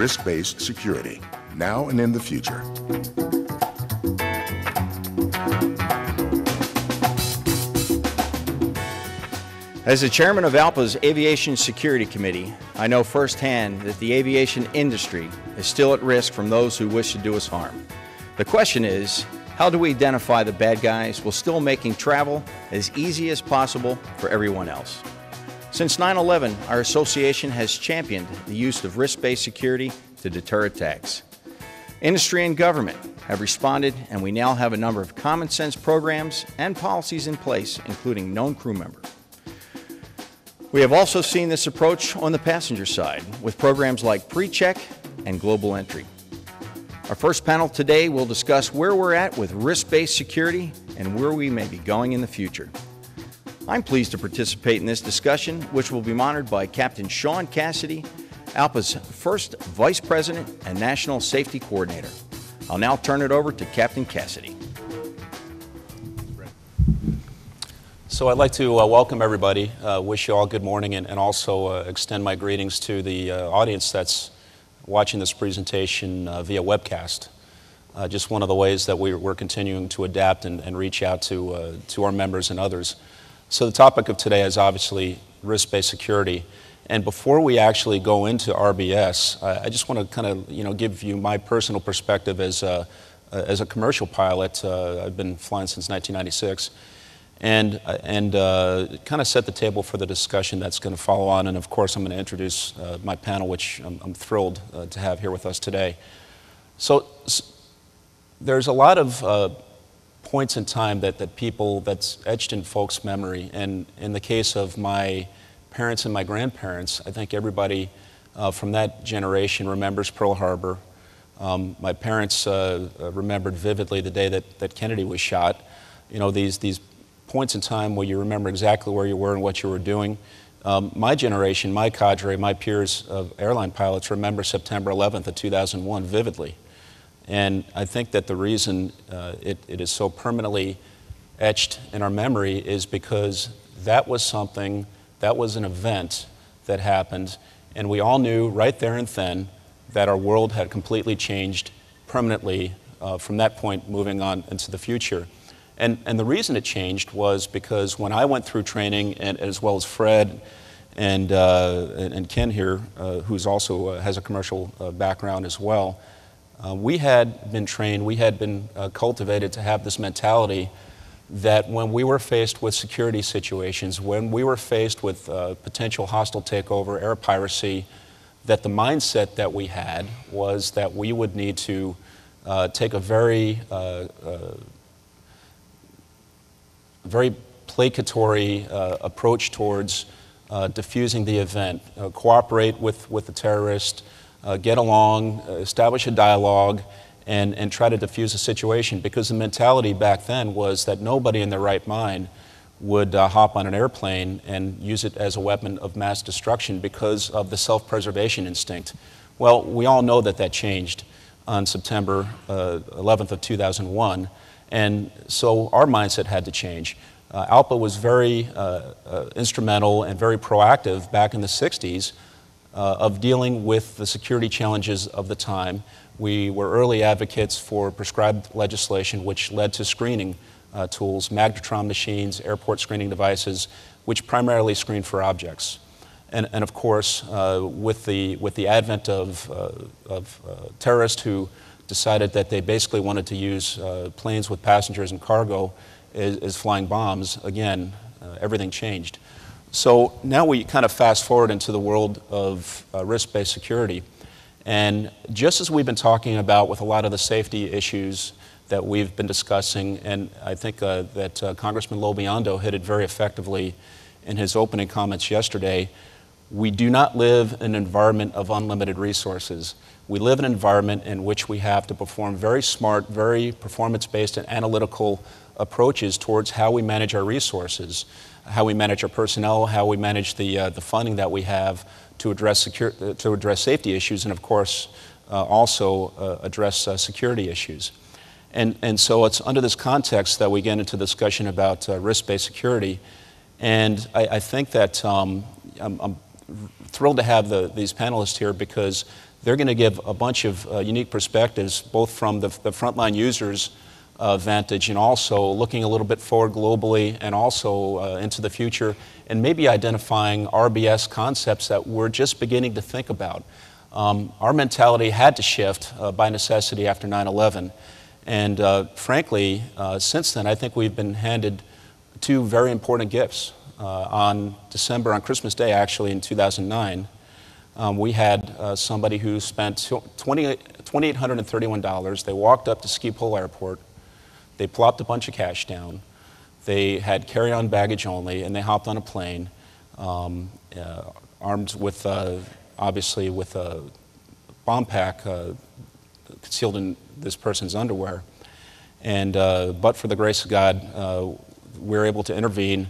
risk-based security, now and in the future. As the chairman of ALPA's Aviation Security Committee, I know firsthand that the aviation industry is still at risk from those who wish to do us harm. The question is, how do we identify the bad guys while still making travel as easy as possible for everyone else? Since 9/11, our association has championed the use of risk-based security to deter attacks. Industry and government have responded, and we now have a number of common sense programs and policies in place, including known crew member. We have also seen this approach on the passenger side with programs like PreCheck and Global Entry. Our first panel today will discuss where we're at with risk-based security and where we may be going in the future. I'm pleased to participate in this discussion, which will be monitored by Captain Shawn Cassidy, ALPA's first Vice President and National Safety Coordinator. I'll now turn it over to Captain Cassidy. So I'd like to welcome everybody, wish you all good morning, and also extend my greetings to the audience that's watching this presentation via webcast. Just one of the ways that we're continuing to adapt and reach out to our members and others. So the topic of today is obviously risk-based security. And before we actually go into RBS, I just want to kind of give you my personal perspective as a commercial pilot. I've been flying since 1996. And kind of set the table for the discussion that's going to follow on. And of course, I'm going to introduce my panel, which I'm thrilled to have here with us today. So there's a lot of points in time that's etched in folks' memory. And in the case of my parents and my grandparents, I think everybody from that generation remembers Pearl Harbor. My parents remembered vividly the day that Kennedy was shot. You know, these points in time where you remember exactly where you were and what you were doing. My generation, my cadre, my peers of airline pilots remember September 11th of 2001 vividly. And I think that the reason it is so permanently etched in our memory is because that was something, that was an event that happened, and we all knew right there and then that our world had completely changed permanently from that point moving on into the future. And the reason it changed was because when I went through training, and as well as Fred and Ken here, who's also has a commercial background as well, we had been trained, we had been cultivated to have this mentality that when we were faced with security situations, when we were faced with potential hostile takeover, air piracy, that the mindset that we had was that we would need to take a very placatory approach towards diffusing the event, cooperate with the terrorist, get along, establish a dialogue, and try to diffuse the situation, because the mentality back then was that nobody in their right mind would hop on an airplane and use it as a weapon of mass destruction because of the self-preservation instinct. Well, we all know that changed on September 11th of 2001. And so our mindset had to change. ALPA was very instrumental and very proactive back in the 60s of dealing with the security challenges of the time. We were early advocates for prescribed legislation, which led to screening tools, magnetron machines, airport screening devices, which primarily screen for objects. And of course, with the advent of terrorists who decided that they basically wanted to use planes with passengers and cargo as flying bombs, again, everything changed. So now we kind of fast forward into the world of risk-based security. And just as we've been talking about with a lot of the safety issues that we've been discussing, and I think that Congressman Lobiondo hit it very effectively in his opening comments yesterday, we do not live in an environment of unlimited resources. We live in an environment in which we have to perform very smart, very performance-based and analytical approaches towards how we manage our resources, how we manage our personnel, how we manage the funding that we have to address safety issues, and of course also address security issues. And so it's under this context that we get into discussion about risk-based security. And I think that I'm thrilled to have these panelists here because They're going to give a bunch of unique perspectives, both from the frontline users' vantage and also looking a little bit forward globally and also into the future, and maybe identifying RBS concepts that we're just beginning to think about. Our mentality had to shift by necessity after 9/11, and frankly, since then, I think we've been handed two very important gifts. On Christmas Day, actually, in 2009, we had somebody who spent $2,831. They walked up to Schiphol Airport, they plopped a bunch of cash down, they had carry-on baggage only, and they hopped on a plane, armed with, obviously, with a bomb pack concealed in this person's underwear. And but for the grace of God, we were able to intervene.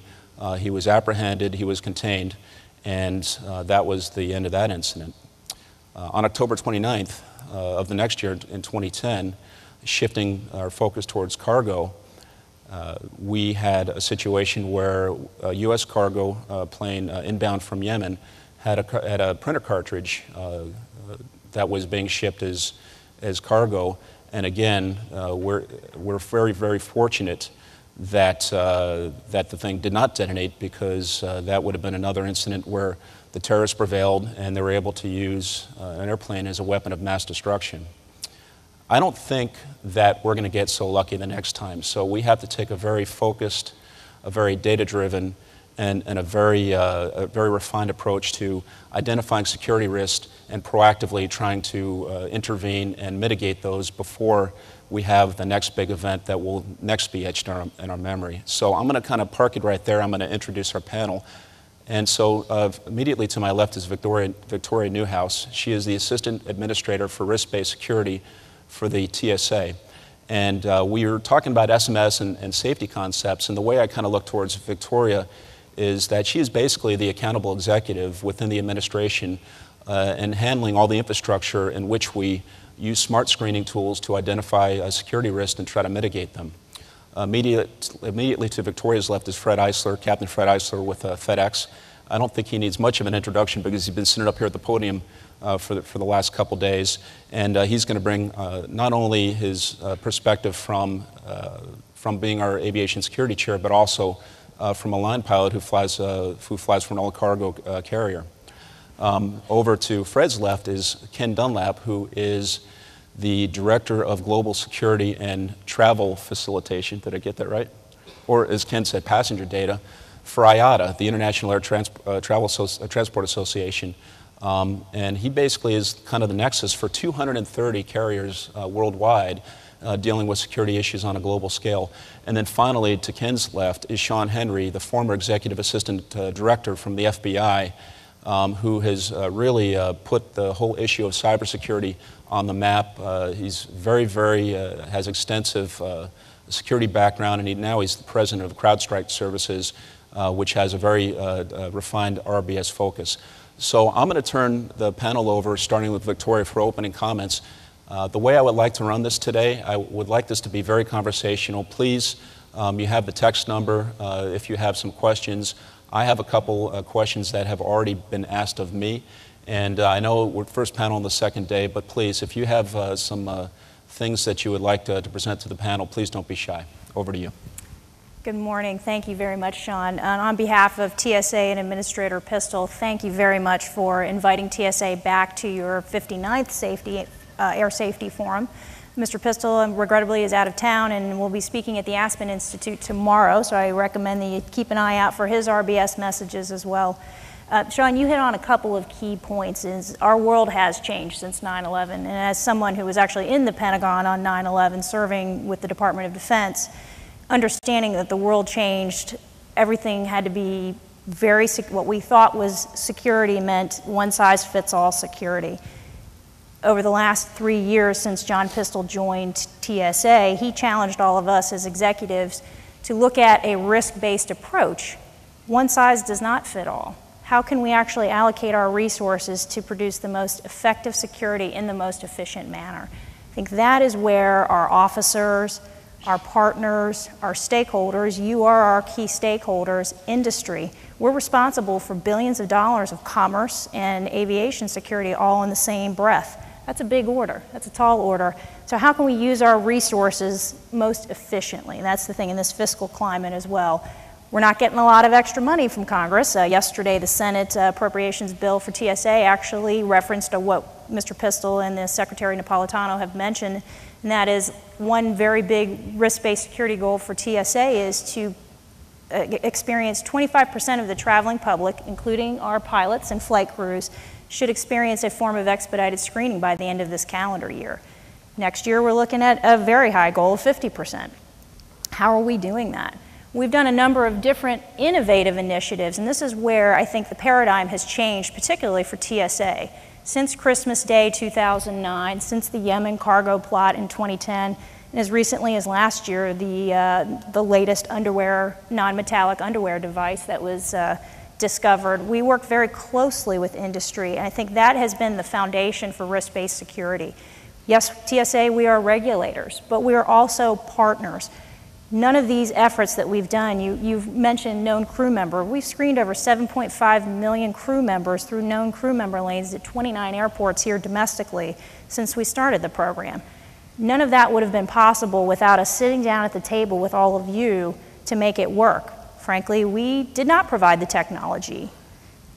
He was apprehended, he was contained, and that was the end of that incident. On October 29th of the next year, in 2010, shifting our focus towards cargo, we had a situation where a U.S. cargo plane inbound from Yemen had a printer cartridge that was being shipped as cargo. And again, we're very, very fortunate that that the thing did not detonate, because that would have been another incident where the terrorists prevailed and they were able to use an airplane as a weapon of mass destruction. I don't think that we're going to get so lucky the next time. So we have to take a very focused, a very data-driven, and a very refined approach to identifying security risks and proactively trying to intervene and mitigate those before we have the next big event that will next be etched in our memory. So I'm going to kind of park it right there. I'm going to introduce our panel. And so immediately to my left is Victoria Newhouse. She is the Assistant Administrator for Risk-Based Security for the TSA. And we were talking about SMS and safety concepts, and the way I kind of look towards Victoria is that she is basically the accountable executive within the administration and handling all the infrastructure in which we use smart screening tools to identify security risks and try to mitigate them. Immediately to Victoria's left is Fred Eissler, Captain Fred Eissler with FedEx. I don't think he needs much of an introduction because he's been sitting up here at the podium for the last couple days, and he's going to bring not only his perspective from being our aviation security chair, but also from a line pilot who flies for an all-cargo carrier. Over to Fred's left is Ken Dunlap, who is the Director of Global Security and Travel Facilitation. Did I get that right? Or as Ken said, passenger data for IATA, the International Air Transport Association. And he basically is kind of the nexus for 230 carriers worldwide dealing with security issues on a global scale. And then finally, to Ken's left is Shawn Henry, the former Executive Assistant Director from the FBI, who has really put the whole issue of cybersecurity on the map. He's has extensive security background, and now he's the president of CrowdStrike Services, which has a very refined RBS focus. So I'm going to turn the panel over, starting with Victoria, for opening comments. The way I would like to run this today, I would like this to be very conversational. Please, you have the text number if you have some questions. I have a couple questions that have already been asked of me, and I know we're first panel on the second day, but please, if you have some things that you would like to present to the panel, please don't be shy. Over to you. Good morning. Thank you very much, Shawn. And on behalf of TSA and Administrator Pistol, thank you very much for inviting TSA back to your 59th Air Safety Forum. Mr. Pistol, regrettably, is out of town and will be speaking at the Aspen Institute tomorrow, so I recommend that you keep an eye out for his RBS messages as well. Shawn, you hit on a couple of key points. Our world has changed since 9/11, and as someone who was actually in the Pentagon on 9/11 serving with the Department of Defense, understanding that the world changed, everything had to be what we thought was security meant one-size-fits-all security. Over the last 3 years since John Pistol joined TSA, he challenged all of us as executives to look at a risk-based approach. One size does not fit all. How can we actually allocate our resources to produce the most effective security in the most efficient manner? I think that is where our officers, our partners, our stakeholders, you are our key stakeholders, industry. We're responsible for billions of dollars of commerce and aviation security all in the same breath. That's a big order. That's a tall order. So how can we use our resources most efficiently? And that's the thing in this fiscal climate as well. We're not getting a lot of extra money from Congress. Yesterday, the Senate appropriations bill for TSA actually referenced what Mr. Pistol and the Secretary Napolitano have mentioned, and that is one very big risk-based security goal for TSA is to experience 25% of the traveling public, including our pilots and flight crews, should experience a form of expedited screening by the end of this calendar year. Next year, we're looking at a very high goal of 50%. How are we doing that? We've done a number of different innovative initiatives, and this is where I think the paradigm has changed, particularly for TSA. Since Christmas Day 2009, since the Yemen cargo plot in 2010, and as recently as last year, the latest underwear, non-metallic underwear device that was discovered, we work very closely with industry, and I think that has been the foundation for risk-based security. Yes, TSA, we are regulators, but we are also partners. None of these efforts that we've done, you've mentioned known crew member. We've screened over 7.5 million crew members through known crew member lanes at 29 airports here domestically since we started the program. None of that would have been possible without us sitting down at the table with all of you to make it work. Frankly, we did not provide the technology.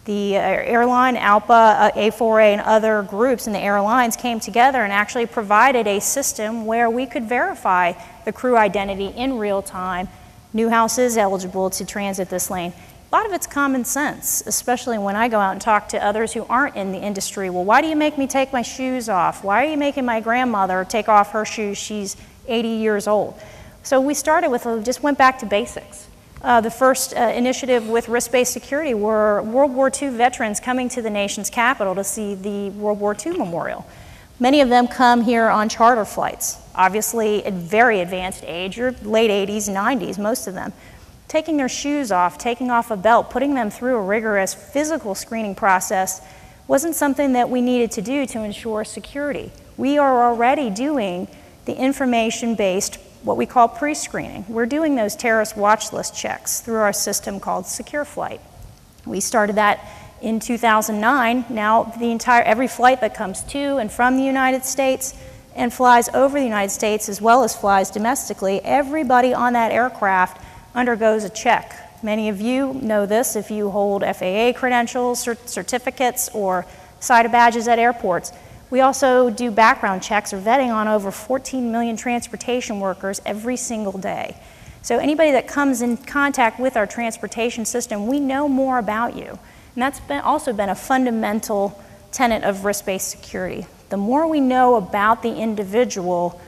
The airline, ALPA, A4A, and other groups in the airlines came together and actually provided a system where we could verify the crew identity in real time. Newhouse is eligible to transit this lane. A lot of it's common sense, especially when I go out and talk to others who aren't in the industry. Well, why do you make me take my shoes off? Why are you making my grandmother take off her shoes? She's 80 years old. So we started with, just went back to basics. The first initiative with risk-based security were World War II veterans coming to the nation's capital to see the World War II memorial. Many of them come here on charter flights, obviously at very advanced age, or late 80s, 90s, most of them. Taking their shoes off, taking off a belt, putting them through a rigorous physical screening process wasn't something that we needed to do to ensure security. We are already doing the information-based what we call pre-screening. We're doing those terrorist watch list checks through our system called Secure Flight. We started that in 2009. Now every flight that comes to and from the United States and flies over the United States as well as flies domestically, everybody on that aircraft undergoes a check. Many of you know this if you hold FAA credentials, certificates, or SIDA badges at airports. We also do background checks or vetting on over 14 million transportation workers every single day. So anybody that comes in contact with our transportation system, we know more about you. And that's also been a fundamental tenet of risk-based security. The more we know about the individual,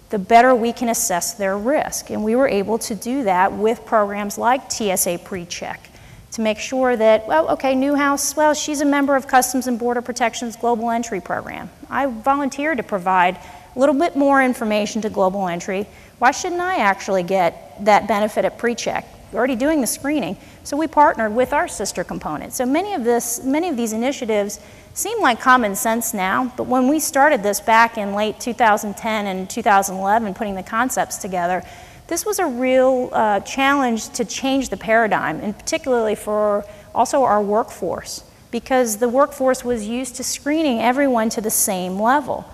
the better we can assess their risk. And we were able to do that with programs like TSA PreCheck, to make sure that, well, okay, Newhouse, well, she's a member of Customs and Border Protection's Global Entry Program. I volunteered to provide a little bit more information to Global Entry. Why shouldn't I actually get that benefit at PreCheck? We're already doing the screening. So we partnered with our sister component. So many of these initiatives seem like common sense now, but when we started this back in late 2010 and 2011, putting the concepts together, this was a real challenge to change the paradigm, and particularly for also our workforce, because the workforce was used to screening everyone to the same level.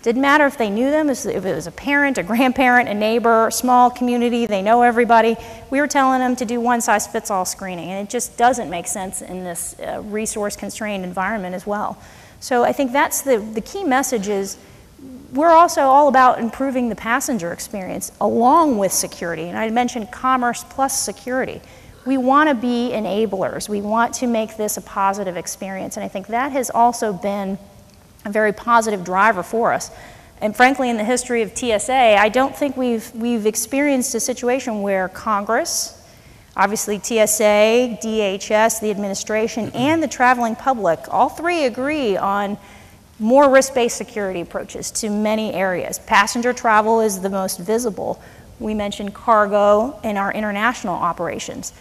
Didn't matter if they knew them, if it was a parent, a grandparent, a neighbor, a small community, they know everybody. We were telling them to do one-size-fits-all screening, and it just doesn't make sense in this resource-constrained environment as well. So I think that's the key message is, we're also all about improving the passenger experience along with security. And I mentioned commerce plus security. We want to be enablers. We want to make this a positive experience. And I think that has also been a very positive driver for us. And frankly, in the history of TSA, I don't think we've experienced a situation where Congress, obviously TSA, DHS, the administration, and the traveling public, all three agree on more risk-based security approaches to many areas. Passenger travel is the most visible. We mentioned cargo in our international operations.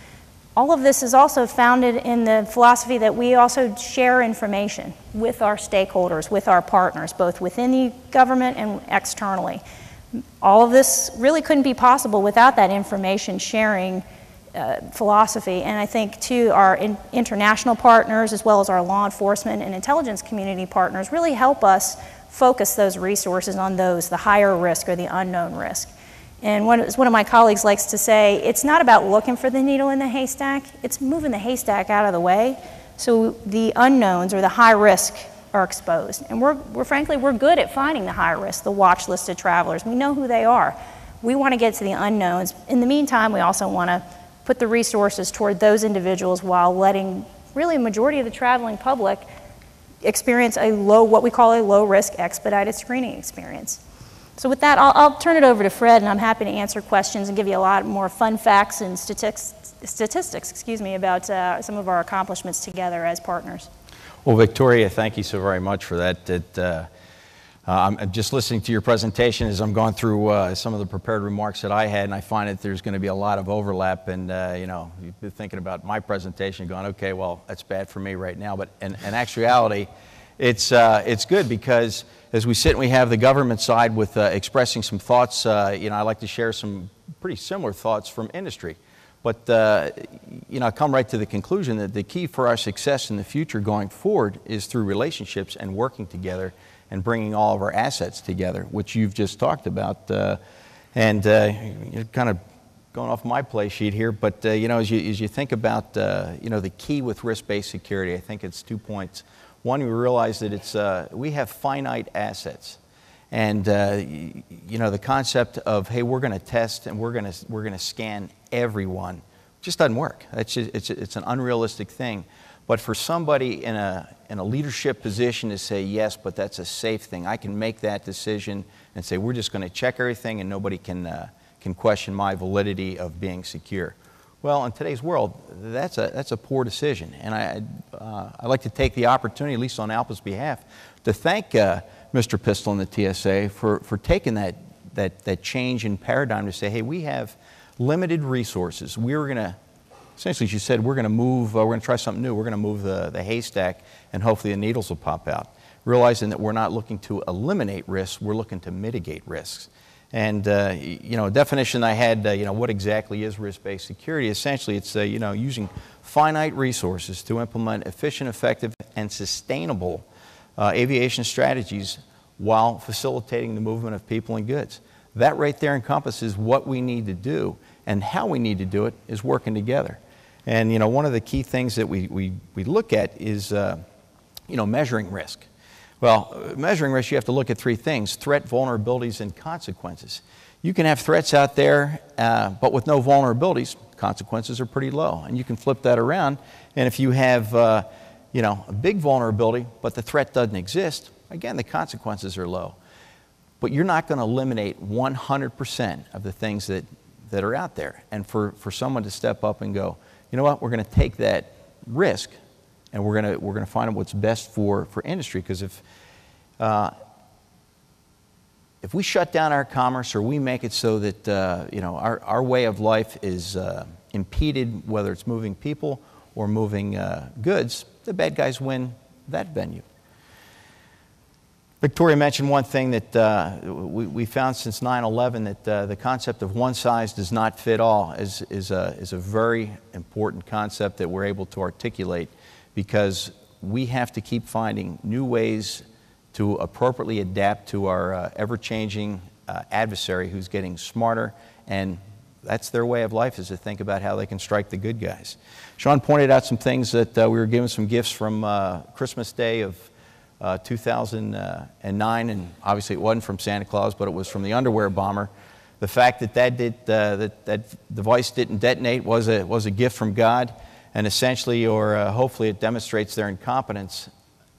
All of this is also founded in the philosophy that we also share information with our stakeholders, with our partners, both within the government and externally. All of this really couldn't be possible without that information sharing philosophy, and I think too our international partners as well as our law enforcement and intelligence community partners really help us focus those resources on those, the higher risk or the unknown risk. And as one of my colleagues likes to say, it's not about looking for the needle in the haystack, it's moving the haystack out of the way so the unknowns or the high risk are exposed. And frankly, we're good at finding the high risk, the watch listed travelers. We know who they are. We want to get to the unknowns. In the meantime, we also want to put the resources toward those individuals while letting really a majority of the traveling public experience what we call a low risk expedited screening experience. So with that, I'll turn it over to Fred, and I'm happy to answer questions and give you a lot more fun facts and statistics about some of our accomplishments together as partners. Well, Victoria, thank you so very much for that. I'm just listening to your presentation as I'm going through some of the prepared remarks that I had, and I find that there's going to be a lot of overlap. And you've been thinking about my presentation, going, okay, well, that's bad for me right now. But in actuality, it's good because as we sit and we have the government side with expressing some thoughts, I'd like to share some pretty similar thoughts from industry. But I come right to the conclusion that the key for our success in the future going forward is through relationships and working together and bringing all of our assets together, which you've just talked about. You're kind of going off my play sheet here, but as you think about the key with risk-based security, I think it's 2 points. One, we realize that we have finite assets. And the concept of, hey, we're going to test and we're going to scan everyone just doesn't work. It's an unrealistic thing. But for somebody in a leadership position to say, yes, but that's a safe thing, I can make that decision and say, we're just going to check everything and nobody can question my validity of being secure. Well, in today's world, that's a poor decision. And I'd like to take the opportunity, at least on ALPA's behalf, to thank Mr. Pistol and the TSA for taking that change in paradigm to say, hey, we have limited resources. We're going to, essentially, as you said, we're going to move, we're going to try something new. We're going to move the haystack, and hopefully the needles will pop out. Realizing that we're not looking to eliminate risks, we're looking to mitigate risks. And, a definition I had, what exactly is risk-based security? Essentially, it's, using finite resources to implement efficient, effective, and sustainable aviation strategies while facilitating the movement of people and goods. That right there encompasses what we need to do, and how we need to do it is working together. And one of the key things that we look at is measuring risk. Well, measuring risk, you have to look at three things: threat, vulnerabilities, and consequences. You can have threats out there, but with no vulnerabilities, consequences are pretty low. And you can flip that around, and if you have a big vulnerability, but the threat doesn't exist, again, the consequences are low. But you're not going to eliminate 100% of the things that are out there. And for someone to step up and go, you know what, we're going to take that risk, and we're going to find out what's best for industry. Because if we shut down our commerce, or we make it so that our way of life is impeded, whether it's moving people or moving goods, the bad guys win that venue. Victoria mentioned one thing that we found since 9/11, that the concept of one size does not fit all is a very important concept that we're able to articulate, because we have to keep finding new ways to appropriately adapt to our ever-changing adversary who's getting smarter, and that's their way of life, is to think about how they can strike the good guys. Shawn pointed out some things that we were given some gifts from Christmas Day of 2009, and obviously it wasn't from Santa Claus, but it was from the underwear bomber. The fact that that device didn't detonate was a gift from God, and essentially, or hopefully, it demonstrates their incompetence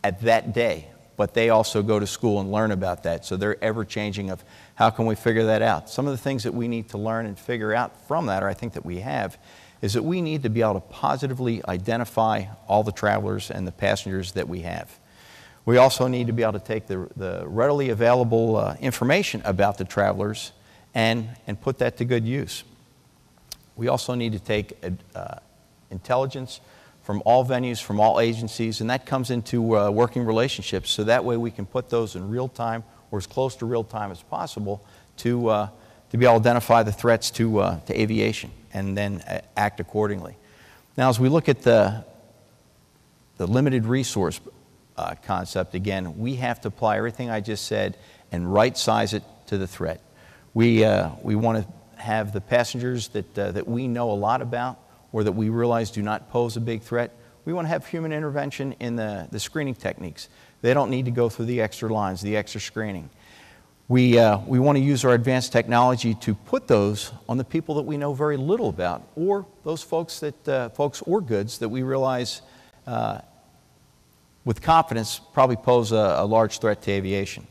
at that day. But they also go to school and learn about that, so they're ever changing of how can we figure that out. Some of the things that we need to learn and figure out from that, or I think that we have, is that we need to be able to positively identify all the travelers and the passengers that we have. We also need to be able to take the readily available information about the travelers and put that to good use. We also need to take intelligence from all venues, from all agencies, and that comes into working relationships, so that way we can put those in real time, or as close to real time as possible, to be able to identify the threats to aviation and then act accordingly. Now, as we look at the limited resource, concept. Again, we have to apply everything I just said and right-size it to the threat. We want to have the passengers that we know a lot about or that we realize do not pose a big threat. We want to have human intervention in the screening techniques. They don't need to go through the extra lines, the extra screening. We want to use our advanced technology to put those on the people that we know very little about, or those folks or goods that we realize with confidence probably pose a large threat to aviation.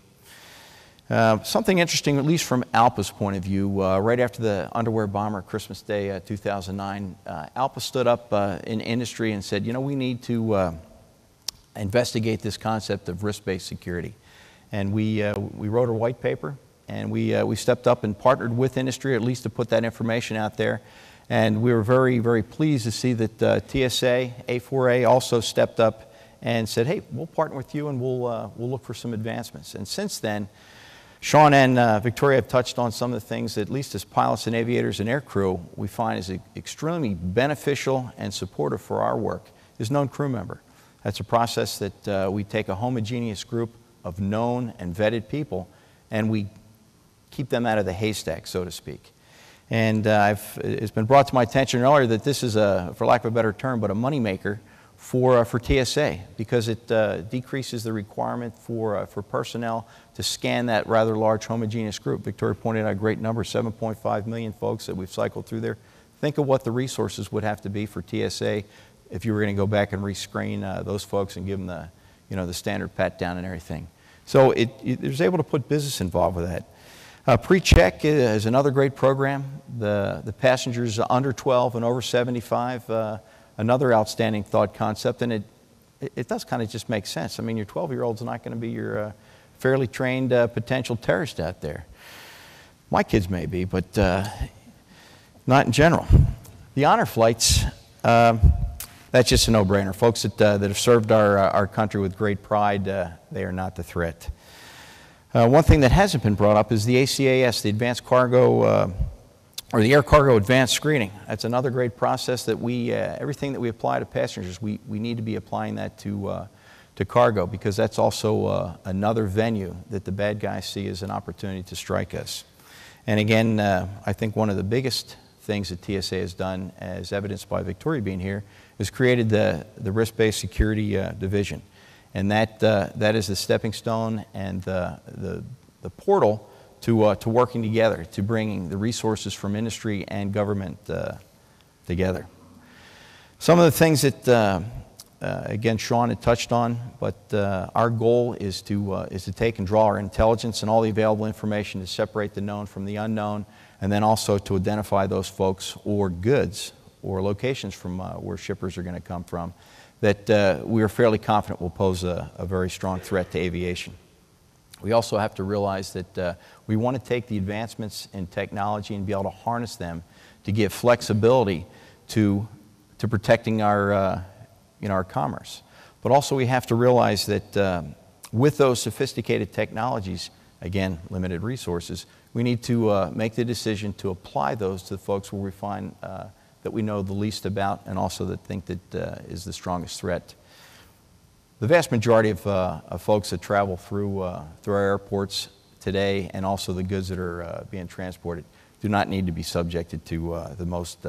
Something interesting, at least from ALPA's point of view, right after the underwear bomber, Christmas Day 2009, ALPA stood up in industry and said, you know, we need to investigate this concept of risk-based security. And we wrote a white paper, and we stepped up and partnered with industry, at least to put that information out there. And we were very, very pleased to see that TSA, A4A also stepped up and said, hey, we'll partner with you and we'll look for some advancements. And since then, Shawn and Victoria have touched on some of the things that, at least as pilots and aviators and aircrew, we find is extremely beneficial and supportive for our work, is known crew member. That's a process that we take a homogeneous group of known and vetted people, and we keep them out of the haystack, so to speak. And it's been brought to my attention earlier that this is, for lack of a better term, but a moneymaker for TSA, because it decreases the requirement for personnel to scan that rather large homogeneous group. Victoria pointed out a great number, 7.5 million folks that we've cycled through there. Think of what the resources would have to be for TSA if you were going to go back and rescreen those folks and give them the standard pat down and everything. So it was able to put business involved with that. Pre-check is another great program. The passengers under 12 and over 75, another outstanding thought concept, and it does kind of just make sense. I mean, your 12-year-old's not going to be your fairly trained potential terrorist out there. My kids may be, but not in general. The honor flights, that's just a no-brainer. Folks that have served our country with great pride, they are not the threat. One thing that hasn't been brought up is the ACAS, the Advanced Cargo, or the Air Cargo Advanced Screening. That's another great process that everything that we apply to passengers, we need to be applying that to cargo, because that's also another venue that the bad guys see as an opportunity to strike us. And again, I think one of the biggest things that TSA has done, as evidenced by Victoria being here, is created the risk-based security division. And that is the stepping stone and the portal to working together, to bringing the resources from industry and government together. Some of the things that, again, Shawn had touched on, but our goal is to take and draw our intelligence and all the available information to separate the known from the unknown, and then also to identify those folks or goods or locations from where shippers are going to come from that we are fairly confident will pose a very strong threat to aviation. We also have to realize that we want to take the advancements in technology and be able to harness them to give flexibility to protecting our commerce. But also we have to realize that with those sophisticated technologies, again, limited resources, we need to make the decision to apply those to the folks where we find that we know the least about and also that think that is the strongest threat. The vast majority of folks that travel through our airports today, and also the goods that are being transported, do not need to be subjected to the most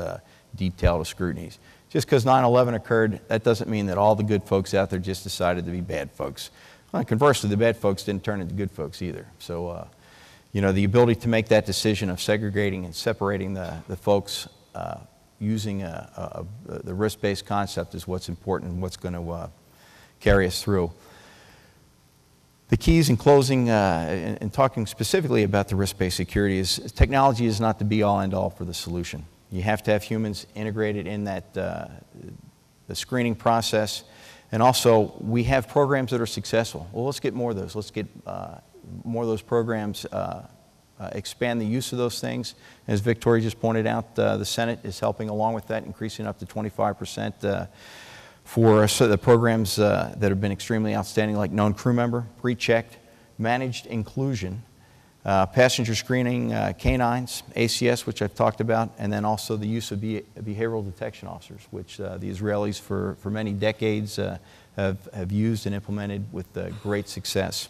detailed scrutinies. Just because 9/11 occurred, that doesn't mean that all the good folks out there just decided to be bad folks. Well, conversely, the bad folks didn't turn into good folks either. So, the ability to make that decision of segregating and separating the folks using the risk-based concept is what's important and what's going to carry us through. The keys in closing and talking specifically about the risk-based security is technology is not the be-all, end-all for the solution. You have to have humans integrated in that the screening process, and also we have programs that are successful. Well, let's get more of those. Let's get more of those programs, expand the use of those things. As Victoria just pointed out, the Senate is helping along with that, increasing up to 25% for the programs that have been extremely outstanding, like known crew member, pre-checked, managed inclusion, passenger screening, canines, ACS, which I've talked about, and then also the use of behavioral detection officers, which the Israelis for many decades have used and implemented with great success.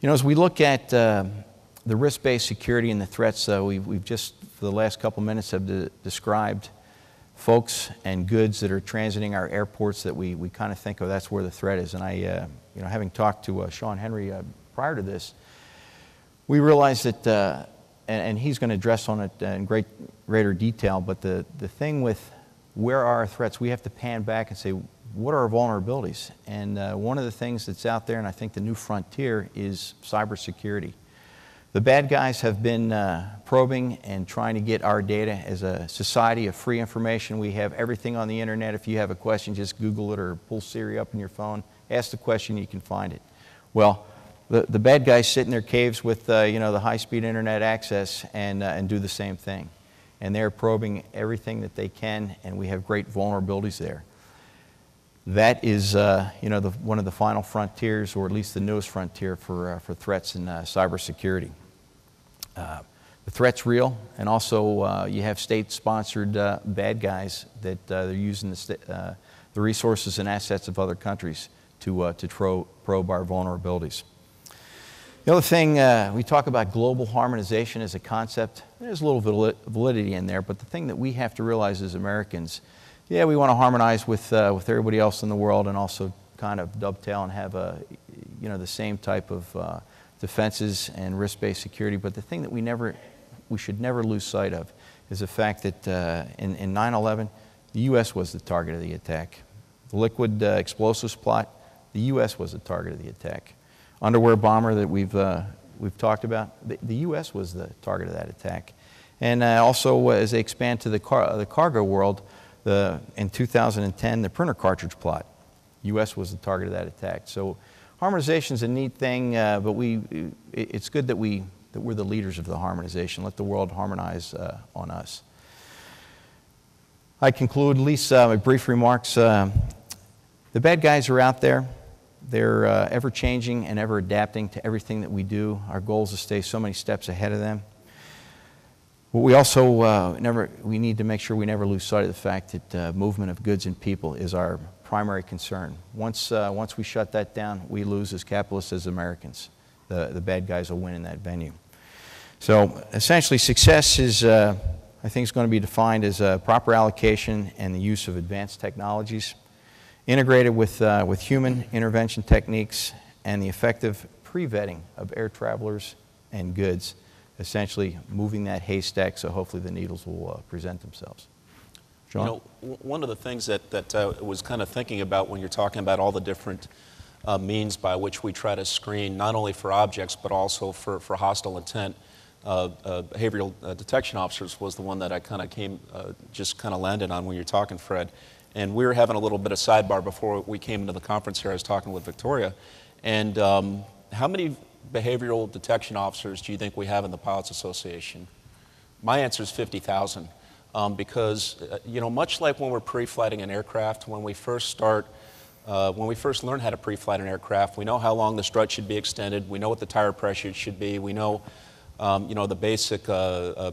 You know, as we look at the risk-based security and the threats, we've just, for the last couple minutes, have described folks and goods that are transiting our airports that we kind of think, oh, that's where the threat is. And I, you know, having talked to Shawn Henry prior to this, we realized that, and he's going to address on it in greater detail, but the thing with where are our threats, we have to pan back and say, what are our vulnerabilities? And one of the things that's out there, and I think the new frontier, is cybersecurity. The bad guys have been probing and trying to get our data. As a society of free information, we have everything on the internet. If you have a question, just Google it or pull Siri up in your phone. Ask the question, you can find it. Well, the bad guys sit in their caves with you know, the high-speed internet access and do the same thing. And they're probing everything that they can, and we have great vulnerabilities there. That is you know, one of the final frontiers, or at least the newest frontier for threats in cybersecurity. The threat's real, and also you have state-sponsored bad guys that they're using the resources and assets of other countries to probe our vulnerabilities. The other thing, we talk about global harmonization as a concept. There's a little validity in there, but the thing that we have to realize as Americans, yeah, we want to harmonize with everybody else in the world and also kind of dovetail and have you know, the same type of defenses and risk-based security. But the thing that we should never lose sight of is the fact that in 9/11, the U.S. was the target of the attack. The liquid explosives plot, the U.S. was the target of the attack. Underwear bomber that we've talked about, the U.S. was the target of that attack. And also, as they expand to the cargo world, in 2010, the printer cartridge plot, U.S. was the target of that attack. So harmonization is a neat thing, but it's good that we're the leaders of the harmonization. Let the world harmonize on us. I conclude, at least my brief remarks. The bad guys are out there. They're ever-changing and ever-adapting to everything that we do. Our goal is to stay so many steps ahead of them. But we also we need to make sure we never lose sight of the fact that movement of goods and people is our primary concern. Once we shut that down, we lose as capitalists, as Americans. The bad guys will win in that venue. So essentially, success is, I think, is going to be defined as proper allocation and the use of advanced technologies, integrated with human intervention techniques and the effective pre-vetting of air travelers and goods, essentially moving that haystack so hopefully the needles will present themselves. Shawn? You know, one of the things that I was kind of thinking about when you're talking about all the different means by which we try to screen not only for objects but also for hostile intent, behavioral detection officers was the one that I kind of just landed on when you're talking, Fred. And we were having a little bit of sidebar before we came into the conference here. I was talking with Victoria. And how many behavioral detection officers do you think we have in the Pilots Association? My answer is 50,000. Because, you know, much like when we're pre-flighting an aircraft, when we first learn how to pre-flight an aircraft, we know how long the strut should be extended, we know what the tire pressure should be, we know, you know, the basic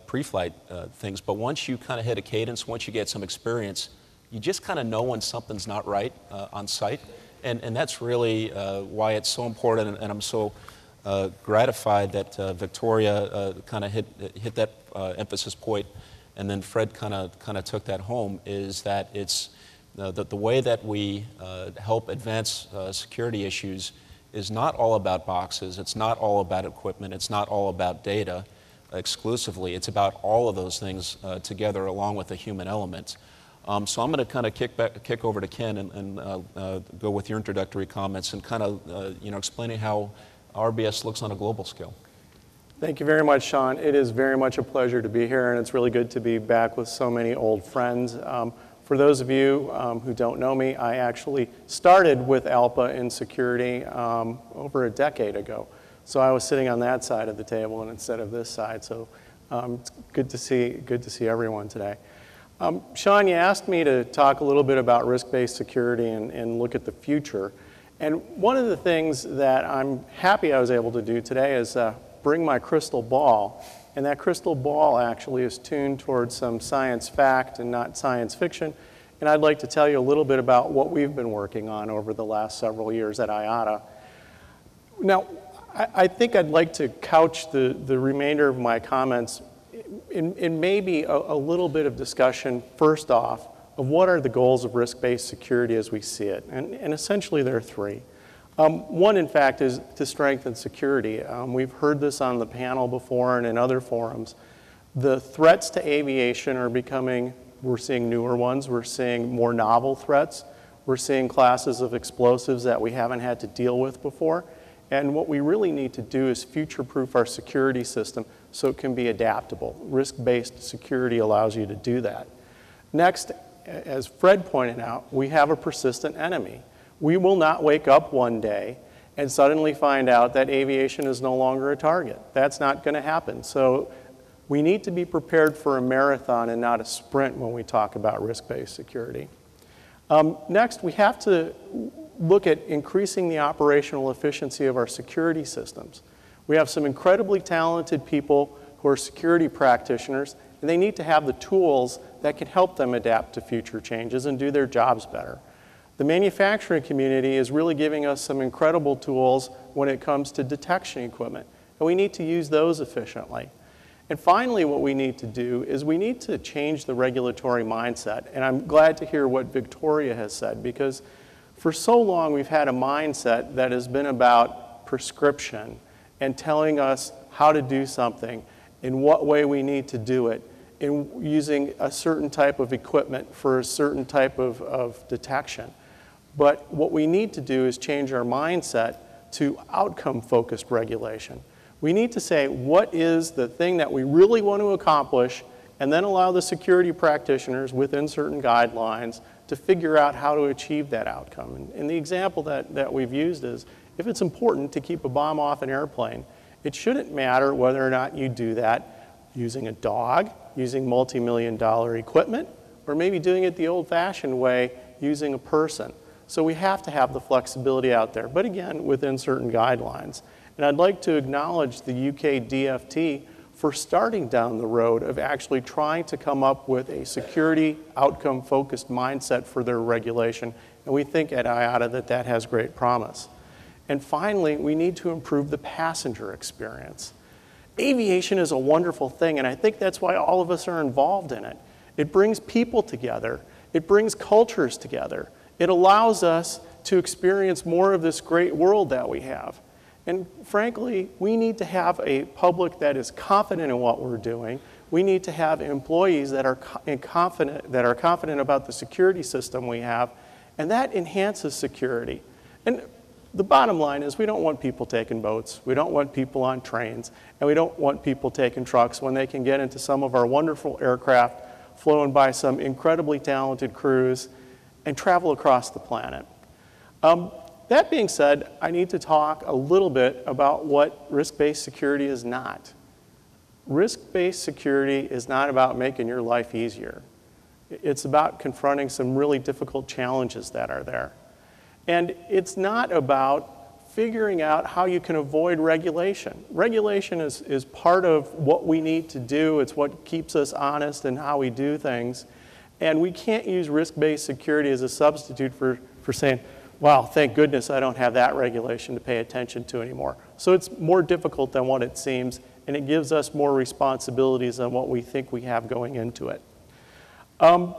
pre-flight things. But once you kind of hit a cadence, once you get some experience, you just kind of know when something's not right on site. And that's really why it's so important, and I'm so gratified that Victoria kind of hit that emphasis point, and then Fred kind of took that home, is that it's the way that we help advance security issues is not all about boxes, it's not all about equipment, it's not all about data exclusively, it's about all of those things together along with the human element. So I'm going to kind of kick over to Ken and go with your introductory comments and kind of you know, explaining how RBS looks on a global scale. Thank you very much, Shawn. It is very much a pleasure to be here, and it's really good to be back with so many old friends. For those of you who don't know me, I actually started with ALPA in security over a decade ago. So I was sitting on that side of the table and instead of this side. So it's good to see everyone today. Shawn, you asked me to talk a little bit about risk-based security and look at the future. And one of the things that I'm happy I was able to do today is bring my crystal ball. And that crystal ball actually is tuned towards some science fact and not science fiction. And I'd like to tell you a little bit about what we've been working on over the last several years at IATA. Now, I think I'd like to couch the remainder of my comments in maybe a little bit of discussion, first off, of what are the goals of risk-based security as we see it. And essentially there are three. One, in fact, is to strengthen security. We've heard this on the panel before and in other forums. The threats to aviation are becoming, we're seeing newer ones, we're seeing more novel threats, we're seeing classes of explosives that we haven't had to deal with before. And what we really need to do is future-proof our security system so it can be adaptable. Risk-based security allows you to do that. Next, as Fred pointed out, we have a persistent enemy. We will not wake up one day and suddenly find out that aviation is no longer a target. That's not going to happen. So we need to be prepared for a marathon and not a sprint when we talk about risk-based security. Next, we have to look at increasing the operational efficiency of our security systems. We have some incredibly talented people who are security practitioners, and they need to have the tools that can help them adapt to future changes and do their jobs better. The manufacturing community is really giving us some incredible tools when it comes to detection equipment, and we need to use those efficiently. And finally, what we need to do is we need to change the regulatory mindset, and I'm glad to hear what Victoria has said, because for so long we've had a mindset that has been about prescription and telling us how to do something, in what way we need to do it, in using a certain type of equipment for a certain type of detection. But what we need to do is change our mindset to outcome-focused regulation. We need to say, what is the thing that we really want to accomplish, and then allow the security practitioners within certain guidelines to figure out how to achieve that outcome. And the example that we've used is, if it's important to keep a bomb off an airplane, it shouldn't matter whether or not you do that using a dog, using multi-million-dollar equipment, or maybe doing it the old-fashioned way, using a person. So we have to have the flexibility out there, but again, within certain guidelines. And I'd like to acknowledge the UK DFT for starting down the road of actually trying to come up with a security outcome-focused mindset for their regulation. And we think at IATA that that has great promise. And finally, we need to improve the passenger experience. Aviation is a wonderful thing, and I think that's why all of us are involved in it. It brings people together. It brings cultures together. It allows us to experience more of this great world that we have. And frankly, we need to have a public that is confident in what we're doing. We need to have employees that are confident about the security system we have, and that enhances security. And the bottom line is we don't want people taking boats, we don't want people on trains, and we don't want people taking trucks when they can get into some of our wonderful aircraft flown by some incredibly talented crews and travel across the planet. That being said, I need to talk a little bit about what risk-based security is not. Risk-based security is not about making your life easier. It's about confronting some really difficult challenges that are there. And it's not about figuring out how you can avoid regulation. Regulation is part of what we need to do. It's what keeps us honest in how we do things. And we can't use risk-based security as a substitute for saying, wow, thank goodness I don't have that regulation to pay attention to anymore. So it's more difficult than what it seems, and it gives us more responsibilities than what we think we have going into it. Now,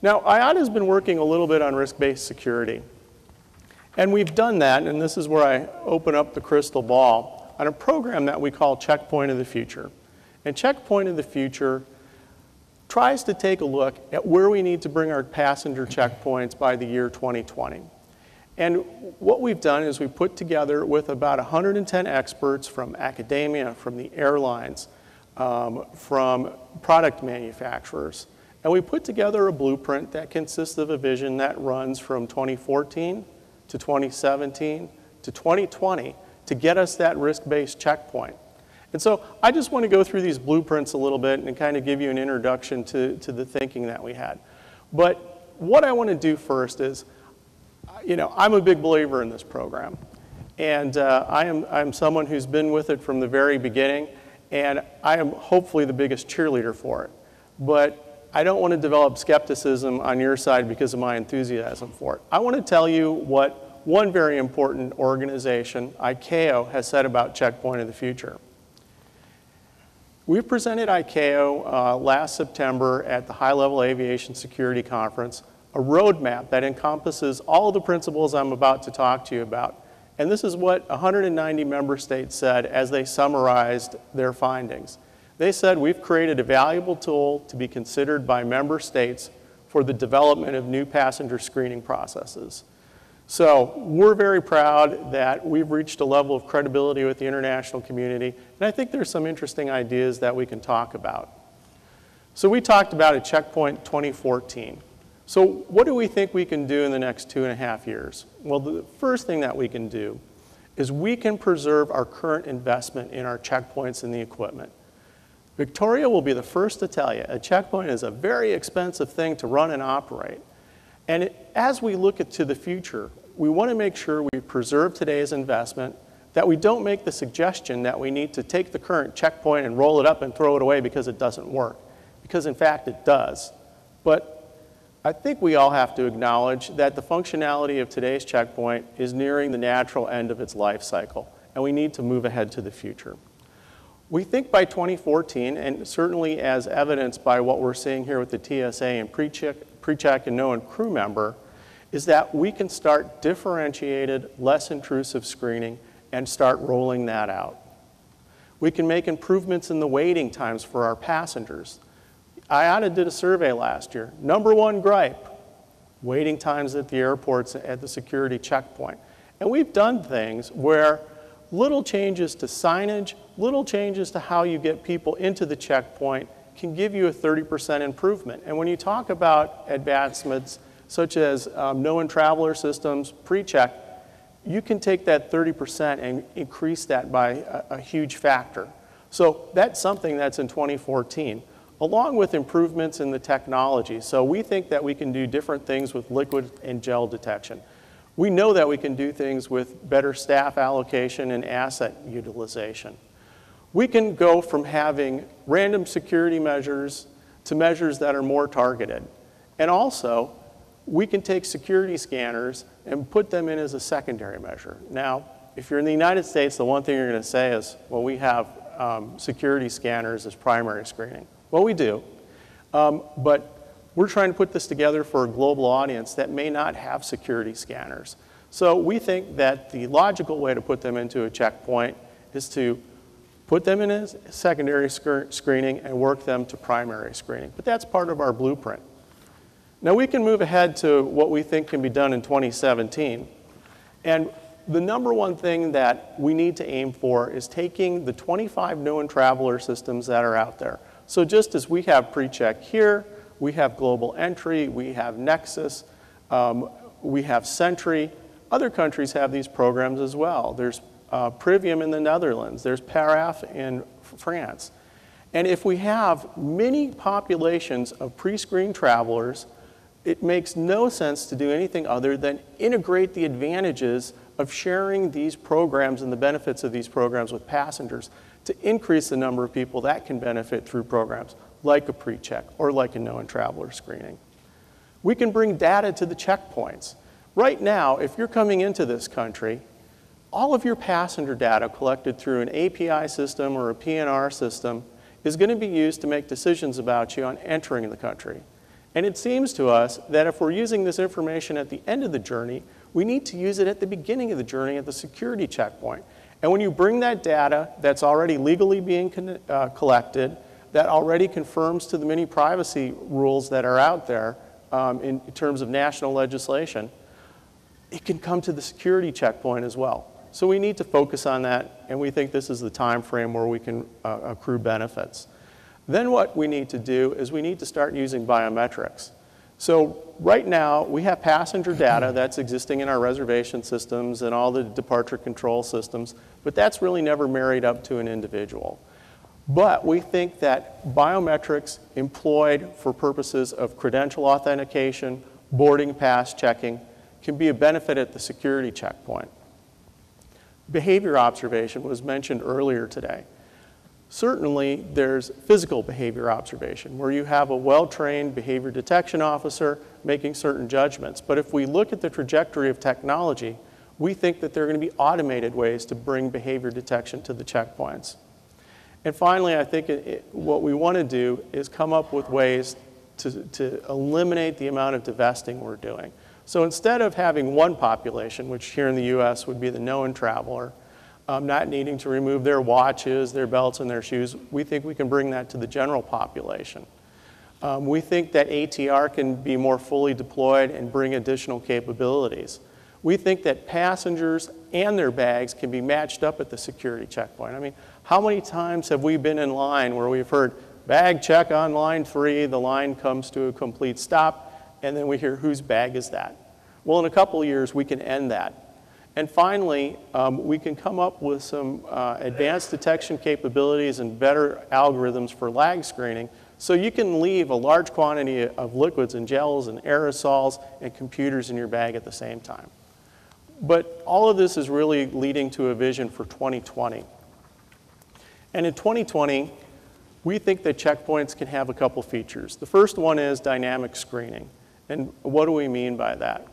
IATA has been working a little bit on risk-based security. And we've done that, and this is where I open up the crystal ball, on a program that we call Checkpoint of the Future. And Checkpoint of the Future tries to take a look at where we need to bring our passenger checkpoints by the year 2020. And what we've done is we put together with about 110 experts from academia, from the airlines, from product manufacturers. And we put together a blueprint that consists of a vision that runs from 2014 to 2017 to 2020 to get us that risk-based checkpoint. And so I just want to go through these blueprints a little bit and kind of give you an introduction to the thinking that we had. But what I want to do first is you know, I'm a big believer in this program. And I'm someone who's been with it from the very beginning, and I am hopefully the biggest cheerleader for it. But I don't want to develop skepticism on your side because of my enthusiasm for it. I want to tell you what one very important organization, ICAO, has said about Checkpoint of the Future. We presented ICAO last September at the High-Level Aviation Security Conference a roadmap that encompasses all of the principles I'm about to talk to you about. And this is what 190 member states said as they summarized their findings. They said, we've created a valuable tool to be considered by member states for the development of new passenger screening processes. So we're very proud that we've reached a level of credibility with the international community, and I think there's some interesting ideas that we can talk about. So we talked about a Checkpoint 2014. So what do we think we can do in the next 2.5 years? Well, the first thing that we can do is we can preserve our current investment in our checkpoints and the equipment. Victoria will be the first to tell you, a checkpoint is a very expensive thing to run and operate. And as we look to the future, we want to make sure we preserve today's investment, that we don't make the suggestion that we need to take the current checkpoint and roll it up and throw it away because it doesn't work. Because in fact it does. But I think we all have to acknowledge that the functionality of today's checkpoint is nearing the natural end of its life cycle, and we need to move ahead to the future. We think by 2014, and certainly as evidenced by what we're seeing here with the TSA and pre-check and known crew member, is that we can start differentiated, less intrusive screening and start rolling that out. We can make improvements in the waiting times for our passengers. IATA did a survey last year. Number one gripe, waiting times at the airports at the security checkpoint. And we've done things where little changes to signage, little changes to how you get people into the checkpoint can give you a 30% improvement. And when you talk about advancements such as known traveler systems, pre-check, you can take that 30% and increase that by a huge factor. So that's something that's in 2014. Along with improvements in the technology. So we think that we can do different things with liquid and gel detection. We know that we can do things with better staff allocation and asset utilization. We can go from having random security measures to measures that are more targeted. And also, we can take security scanners and put them in as a secondary measure. Now, if you're in the United States, the one thing you're going to say is, well, we have security scanners as primary screening. Well, we do, but we're trying to put this together for a global audience that may not have security scanners. So we think that the logical way to put them into a checkpoint is to put them in as secondary screening and work them to primary screening. But that's part of our blueprint. Now we can move ahead to what we think can be done in 2017. And the number one thing that we need to aim for is taking the 25 known traveler systems that are out there. So just as we have pre-check here, we have Global Entry, we have Nexus, we have Sentry. Other countries have these programs as well. There's Privium in the Netherlands, there's Paraf in France. And if we have many populations of pre-screened travelers, it makes no sense to do anything other than integrate the advantages of sharing these programs and the benefits of these programs with passengers to increase the number of people that can benefit through programs like a pre-check or like a known traveler screening. We can bring data to the checkpoints. Right now, if you're coming into this country, all of your passenger data collected through an API system or a PNR system is going to be used to make decisions about you on entering the country. And it seems to us that if we're using this information at the end of the journey, we need to use it at the beginning of the journey at the security checkpoint. And when you bring that data that's already legally being collected, that already confirms to the many privacy rules that are out there in terms of national legislation, it can come to the security checkpoint as well. So we need to focus on that, and we think this is the time frame where we can accrue benefits. Then what we need to do is we need to start using biometrics. So right now, we have passenger data that's existing in our reservation systems and all the departure control systems, but that's really never married up to an individual. But we think that biometrics employed for purposes of credential authentication, boarding pass checking, can be a benefit at the security checkpoint. Behavior observation was mentioned earlier today. Certainly, there's physical behavior observation, where you have a well-trained behavior detection officer making certain judgments. But if we look at the trajectory of technology, we think that there are going to be automated ways to bring behavior detection to the checkpoints. And finally, I think what we want to do is come up with ways to eliminate the amount of divesting we're doing. So instead of having one population, which here in the US would be the known traveler, not needing to remove their watches, their belts, and their shoes, we think we can bring that to the general population. We think that ATR can be more fully deployed and bring additional capabilities. We think that passengers and their bags can be matched up at the security checkpoint. I mean, how many times have we been in line where we've heard, bag check on line 3, the line comes to a complete stop, and then we hear, whose bag is that? Well, in a couple of years, we can end that. And finally, we can come up with some advanced detection capabilities and better algorithms for lag screening, so you can leave a large quantity of liquids and gels and aerosols and computers in your bag at the same time. But all of this is really leading to a vision for 2020. And in 2020, we think that checkpoints can have a couple features. The first one is dynamic screening. And what do we mean by that?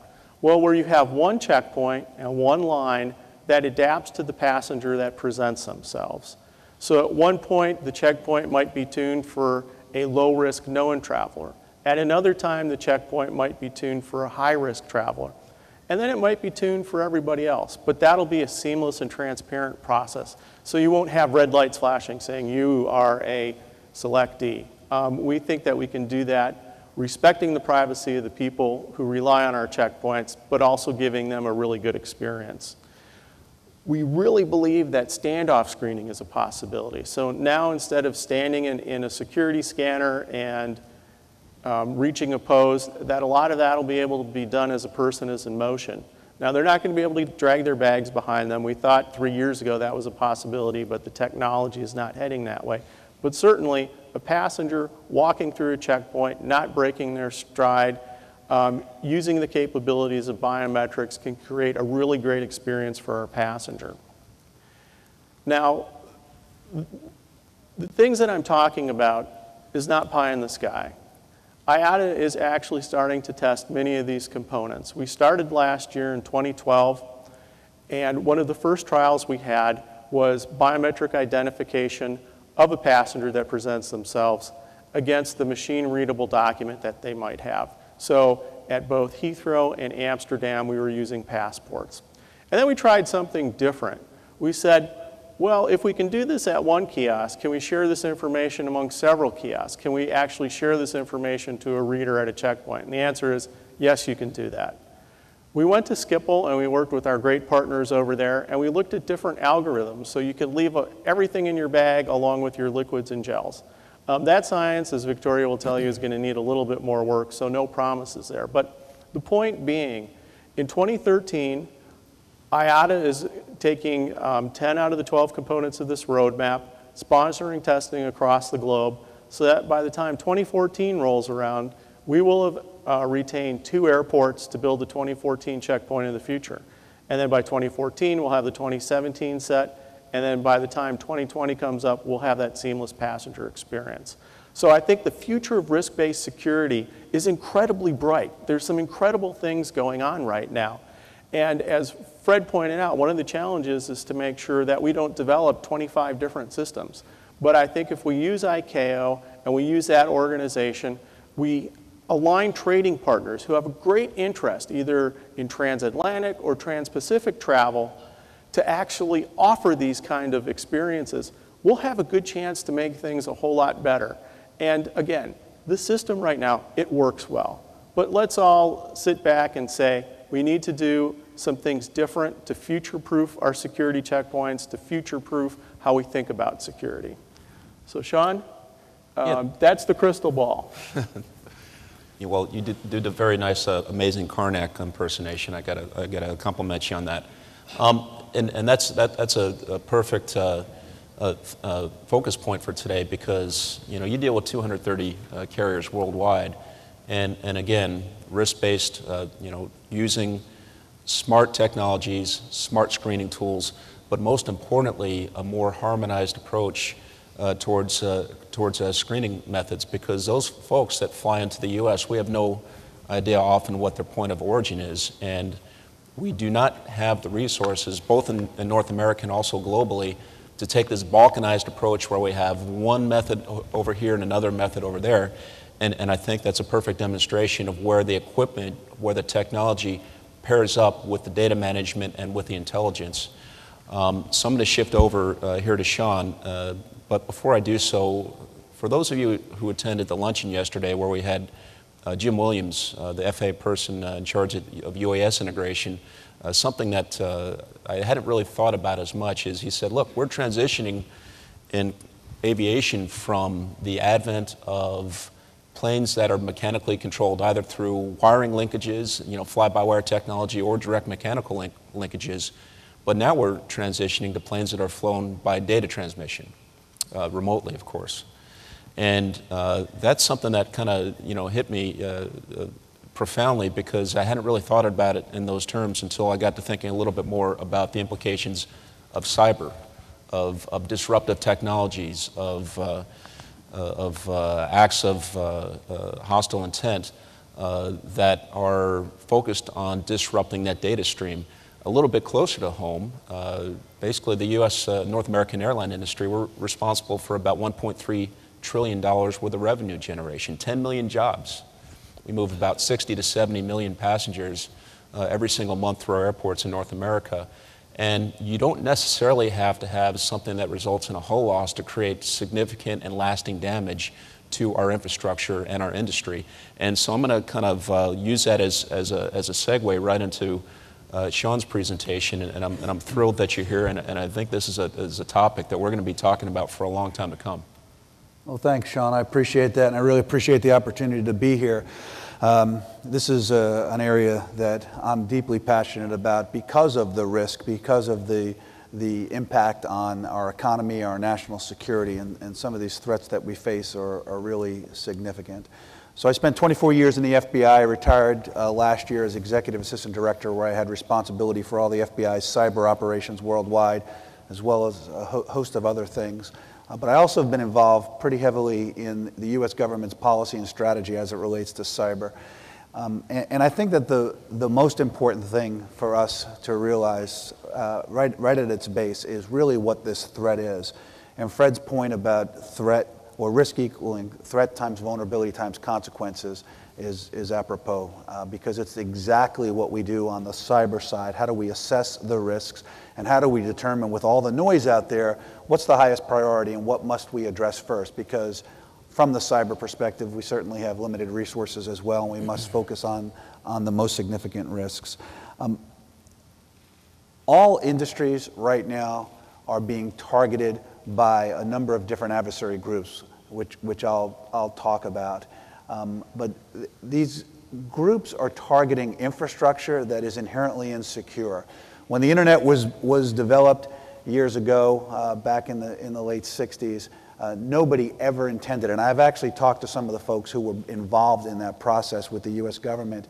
Well, where you have one checkpoint and one line that adapts to the passenger that presents themselves. So at one point, the checkpoint might be tuned for a low-risk known traveler. At another time, the checkpoint might be tuned for a high-risk traveler. And then it might be tuned for everybody else. But that'll be a seamless and transparent process. So you won't have red lights flashing saying you are a selectee. We think that we can do that respecting the privacy of the people who rely on our checkpoints, but also giving them a really good experience. We really believe that standoff screening is a possibility. So now instead of standing in a security scanner and reaching a pose, that a lot of that will be able to be done as a person is in motion. Now they're not going to be able to drag their bags behind them. We thought 3 years ago that was a possibility, but the technology is not heading that way. But certainly, a passenger walking through a checkpoint, not breaking their stride, using the capabilities of biometrics can create a really great experience for our passenger. Now, the things that I'm talking about is not pie in the sky. IATA is actually starting to test many of these components. We started last year in 2012, and one of the first trials we had was biometric identification of a passenger that presents themselves against the machine-readable document that they might have. So at both Heathrow and Amsterdam, we were using passports. And then we tried something different. We said, well, if we can do this at one kiosk, can we share this information among several kiosks? Can we actually share this information to a reader at a checkpoint? And the answer is, yes, you can do that. We went to Schiphol and we worked with our great partners over there, and we looked at different algorithms so you could leave everything in your bag along with your liquids and gels. That science, as Victoria will tell you, is going to need a little bit more work, so no promises there. But the point being, in 2013, IATA is taking 10 out of the 12 components of this roadmap, sponsoring testing across the globe, so that by the time 2014 rolls around, we will have retained 2 airports to build the 2014 checkpoint in the future. And then by 2014, we'll have the 2017 set, and then by the time 2020 comes up, we'll have that seamless passenger experience. So I think the future of risk-based security is incredibly bright. There's some incredible things going on right now. And as Fred pointed out, one of the challenges is to make sure that we don't develop 25 different systems. But I think if we use ICAO and we use that organization, we align trading partners who have a great interest either in transatlantic or trans-Pacific travel to actually offer these kind of experiences, we'll have a good chance to make things a whole lot better. And again, this system right now, it works well. But let's all sit back and say, we need to do some things different to future-proof our security checkpoints, to future-proof how we think about security. So Shawn, that's the crystal ball. Well, you did a very nice, amazing Karnak impersonation. I gotta compliment you on that. And that's a perfect focus point for today, because you deal with 230 carriers worldwide, and again, risk-based, using smart technologies, smart screening tools, but most importantly, a more harmonized approach towards screening methods, because those folks that fly into the U.S., we have no idea often what their point of origin is, and we do not have the resources, both in North America and also globally, to take this balkanized approach where we have one method over here and another method over there. And I think that's a perfect demonstration of where the equipment, where the technology pairs up with the data management and with the intelligence. So I'm going to shift over here to Shawn, but before I do so, for those of you who attended the luncheon yesterday where we had Jim Williams, the FAA person in charge of UAS integration, something that I hadn't really thought about as much is he said, look, we're transitioning in aviation from the advent of planes that are mechanically controlled either through wiring linkages, fly-by-wire technology, or direct mechanical linkages, but now we're transitioning to planes that are flown by data transmission, remotely, of course. And that's something that kind of hit me profoundly, because I hadn't really thought about it in those terms until I got to thinking a little bit more about the implications of cyber, of disruptive technologies, of acts of hostile intent that are focused on disrupting that data stream. A little bit closer to home, basically the U.S. North American airline industry, we're responsible for about $1.3 trillion worth of revenue generation, 10 million jobs. We move about 60 to 70 million passengers every single month through our airports in North America. And you don't necessarily have to have something that results in a hull loss to create significant and lasting damage to our infrastructure and our industry. And so I'm going to kind of use that as a segue right into Shawn's presentation, and I'm thrilled that you're here, and I think this is a topic that we're going to be talking about for a long time to come. Well, thanks, Shawn. I appreciate that, and I really appreciate the opportunity to be here. This is an area that I'm deeply passionate about because of the risk, because of the impact on our economy, our national security, and some of these threats that we face are really significant. So I spent 24 years in the FBI. I retired last year as Executive Assistant Director, where I had responsibility for all the FBI's cyber operations worldwide, as well as a host of other things. But I also have been involved pretty heavily in the U.S. government's policy and strategy as it relates to cyber. And I think that the most important thing for us to realize right at its base is really what this threat is. And Fred's point about threat or risk equaling threat times vulnerability times consequences is apropos, because it's exactly what we do on the cyber side. How do we assess the risks, and how do we determine, with all the noise out there, what's the highest priority and what must we address first? Because from the cyber perspective, we certainly have limited resources as well, and we must focus on the most significant risks. All industries right now are being targeted by a number of different adversary groups, which I'll talk about. But these groups are targeting infrastructure that is inherently insecure. When the internet was developed years ago, back in the late 60s, nobody ever intended, and I've actually talked to some of the folks who were involved in that process with the U.S. government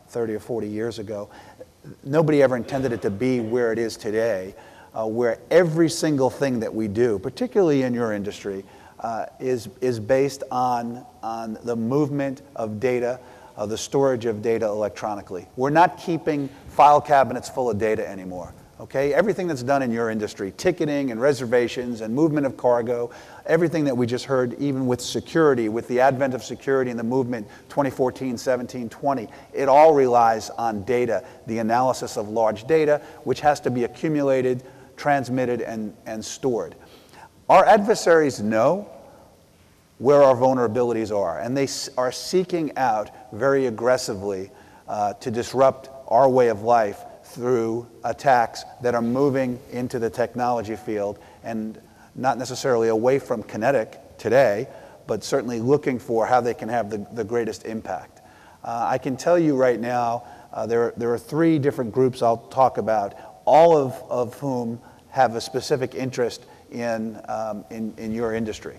30 or 40 years ago, nobody ever intended it to be where it is today, where every single thing that we do, particularly in your industry, is based on the movement of data, the storage of data electronically. We're not keeping file cabinets full of data anymore. Okay, everything that's done in your industry, ticketing and reservations and movement of cargo, everything that we just heard, even with security, with the advent of security and the movement 2014, 17, 20, it all relies on data, the analysis of large data, which has to be accumulated, transmitted, and stored. Our adversaries know where our vulnerabilities are, and they are seeking out very aggressively to disrupt our way of life through attacks that are moving into the technology field, and not necessarily away from kinetic today, but certainly looking for how they can have the greatest impact. I can tell you right now, there are three different groups I'll talk about, all of whom have a specific interest in your industry.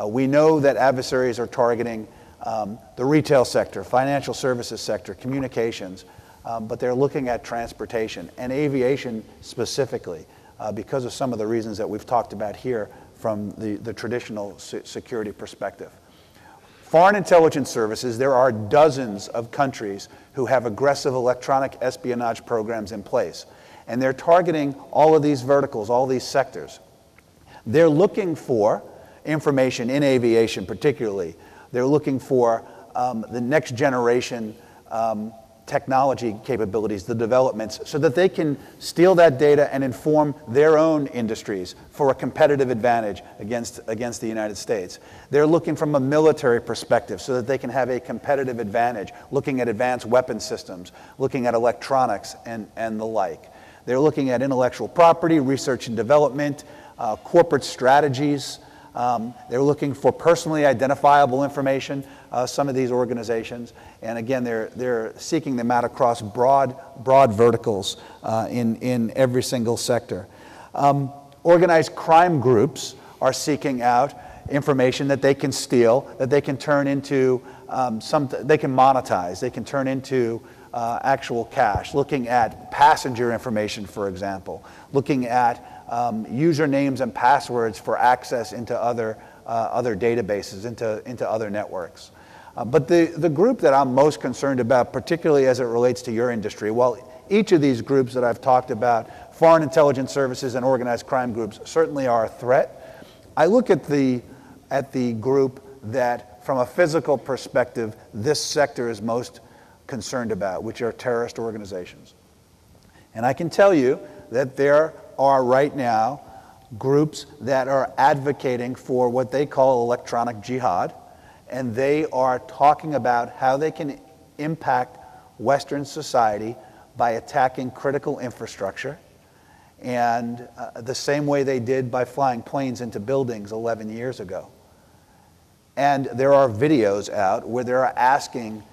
We know that adversaries are targeting the retail sector, financial services sector, communications, but they're looking at transportation and aviation specifically because of some of the reasons that we've talked about here from the traditional security perspective. Foreign intelligence services, there are dozens of countries who have aggressive electronic espionage programs in place. And they're targeting all of these verticals, all these sectors. They're looking for information in aviation particularly. They're looking for the next generation technology capabilities, the developments, so that they can steal that data and inform their own industries for a competitive advantage against the United States. They're looking from a military perspective so that they can have a competitive advantage, looking at advanced weapon systems, looking at electronics and the like. They're looking at intellectual property, research and development, corporate strategies. They're looking for personally identifiable information, some of these organizations. And again, they're seeking them out across broad verticals in every single sector. Organized crime groups are seeking out information that they can steal, that they can turn into they can monetize, they can turn into actual cash, looking at passenger information, for example, looking at usernames and passwords for access into other databases, into other networks. But the group that I'm most concerned about, particularly as it relates to your industry, well, each of these groups that I've talked about, foreign intelligence services and organized crime groups, certainly are a threat. I look at the group that, from a physical perspective, this sector is most concerned about, which are terrorist organizations. And I can tell you that there are right now groups that are advocating for what they call electronic jihad, and they are talking about how they can impact Western society by attacking critical infrastructure, and the same way they did by flying planes into buildings 11 years ago. And there are videos out where they're asking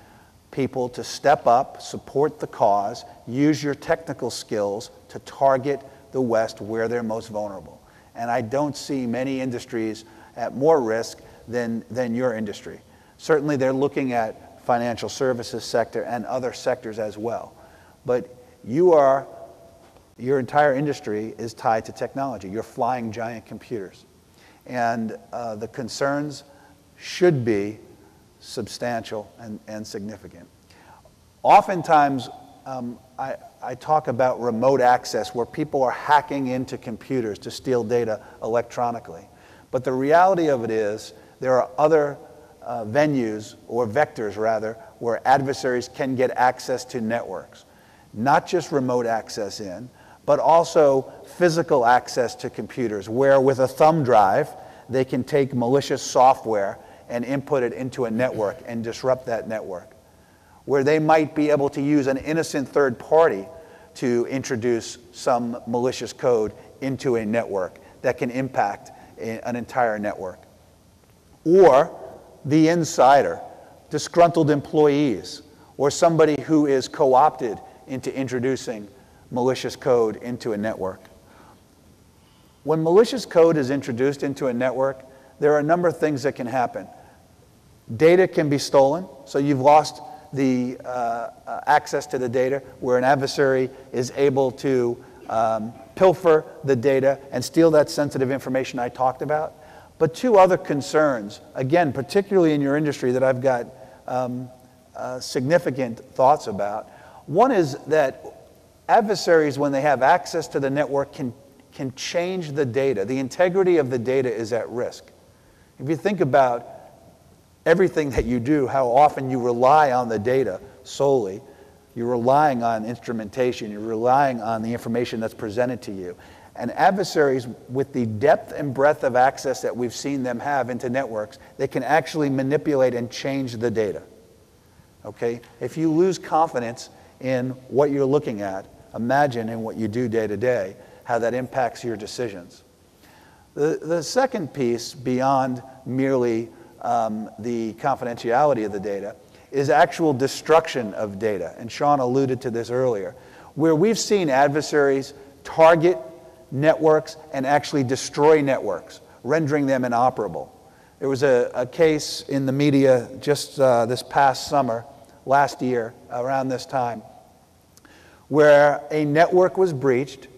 people to step up, support the cause, use your technical skills to target the West where they're most vulnerable. And I don't see many industries at more risk than your industry. Certainly they're looking at financial services sector and other sectors as well. But your entire industry is tied to technology. You're flying giant computers. And the concerns should be substantial and significant. Oftentimes, I talk about remote access where people are hacking into computers to steal data electronically. But the reality of it is there are other venues, or vectors rather, where adversaries can get access to networks. Not just remote access in, but also physical access to computers, where with a thumb drive, they can take malicious software and input it into a network and disrupt that network. Where they might be able to use an innocent third party to introduce some malicious code into a network that can impact an entire network. Or the insider, disgruntled employees, or somebody who is co-opted into introducing malicious code into a network. When malicious code is introduced into a network, there are a number of things that can happen. Data can be stolen, so you've lost the access to the data, where an adversary is able to pilfer the data and steal that sensitive information I talked about. But two other concerns, again, particularly in your industry, that I've got significant thoughts about. One is that adversaries, when they have access to the network, can change the data. The integrity of the data is at risk. If you think about everything that you do, how often you rely on the data solely, you're relying on instrumentation, you're relying on the information that's presented to you. And adversaries, with the depth and breadth of access that we've seen them have into networks, they can actually manipulate and change the data. Okay? If you lose confidence in what you're looking at, imagine in what you do day to day, how that impacts your decisions. The second piece, beyond merely the confidentiality of the data, is actual destruction of data. And Shawn alluded to this earlier, where we've seen adversaries target networks and actually destroy networks, rendering them inoperable. There was a case in the media just this past summer, last year, around this time, where a network was breached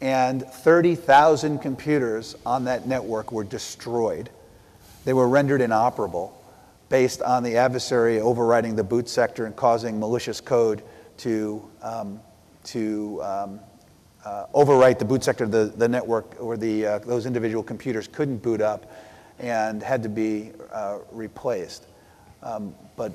and 30,000 computers on that network were destroyed. They were rendered inoperable based on the adversary overriding the boot sector and causing malicious code to overwrite the boot sector of the network, or those individual computers couldn't boot up and had to be replaced. But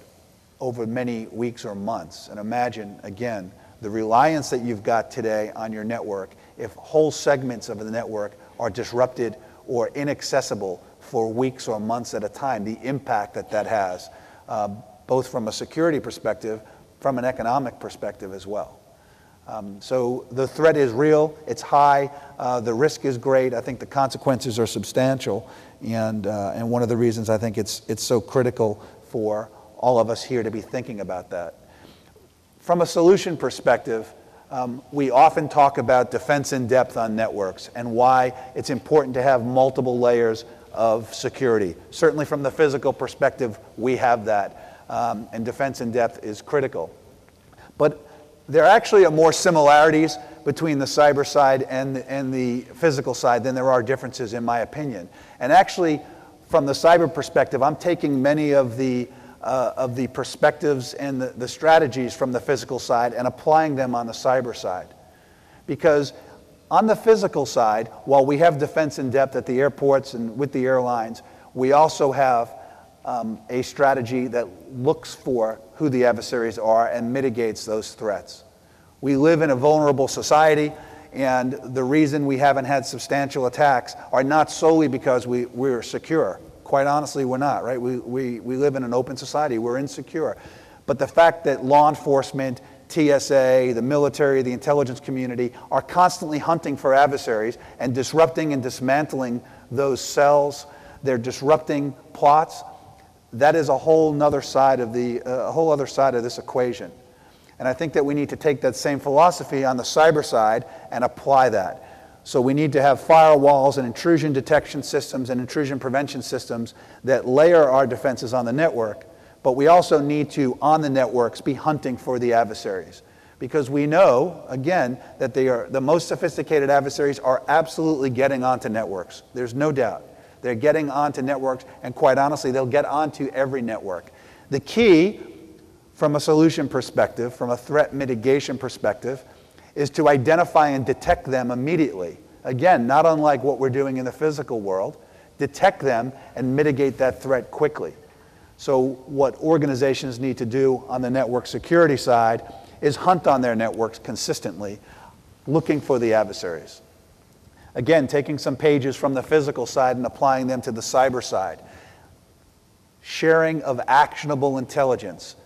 over many weeks or months. And imagine, again, the reliance that you've got today on your network if whole segments of the network are disrupted or inaccessible for weeks or months at a time, the impact that that has, both from a security perspective, from an economic perspective as well. So the threat is real, it's high, the risk is great, I think the consequences are substantial, and one of the reasons I think it's so critical for all of us here to be thinking about that. From a solution perspective, we often talk about defense in depth on networks and why it's important to have multiple layers of security. Certainly from the physical perspective, we have that, and defense in depth is critical. But there actually are more similarities between the cyber side and the physical side than there are differences, in my opinion. And actually, from the cyber perspective, I'm taking many of the perspectives and the strategies from the physical side and applying them on the cyber side. Because on the physical side, while we have defense in depth at the airports and with the airlines, we also have a strategy that looks for who the adversaries are and mitigates those threats. We live in a vulnerable society, and the reason we haven't had substantial attacks are not solely because we're secure. Quite honestly, we're not, right? We live in an open society. We're insecure. But the fact that law enforcement, TSA, the military, the intelligence community are constantly hunting for adversaries and disrupting and dismantling those cells, they're disrupting plots, that is a whole other side of this equation. And I think that we need to take that same philosophy on the cyber side and apply that. So we need to have firewalls and intrusion detection systems and intrusion prevention systems that layer our defenses on the network, but we also need to, on the networks, be hunting for the adversaries. Because we know, again, that the most sophisticated adversaries are absolutely getting onto networks. There's no doubt. They're getting onto networks, and quite honestly, they'll get onto every network. The key, from a solution perspective, from a threat mitigation perspective, is to identify and detect them immediately. Again, not unlike what we're doing in the physical world, detect them and mitigate that threat quickly. So what organizations need to do on the network security side is hunt on their networks consistently, looking for the adversaries. Again, taking some pages from the physical side and applying them to the cyber side. Sharing of actionable intelligence.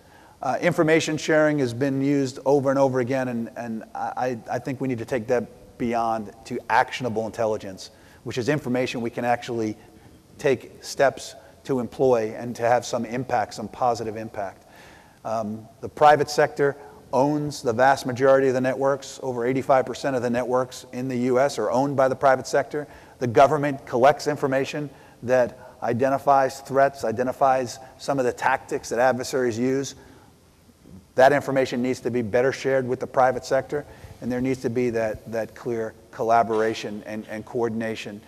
Information sharing has been used over and over again, and I think we need to take that beyond to actionable intelligence, which is information we can actually take steps to employ and to have some impact, some positive impact. The private sector owns the vast majority of the networks. Over 85% of the networks in the US are owned by the private sector. The government collects information that identifies threats, identifies some of the tactics that adversaries use. That information needs to be better shared with the private sector, and there needs to be that clear collaboration and coordination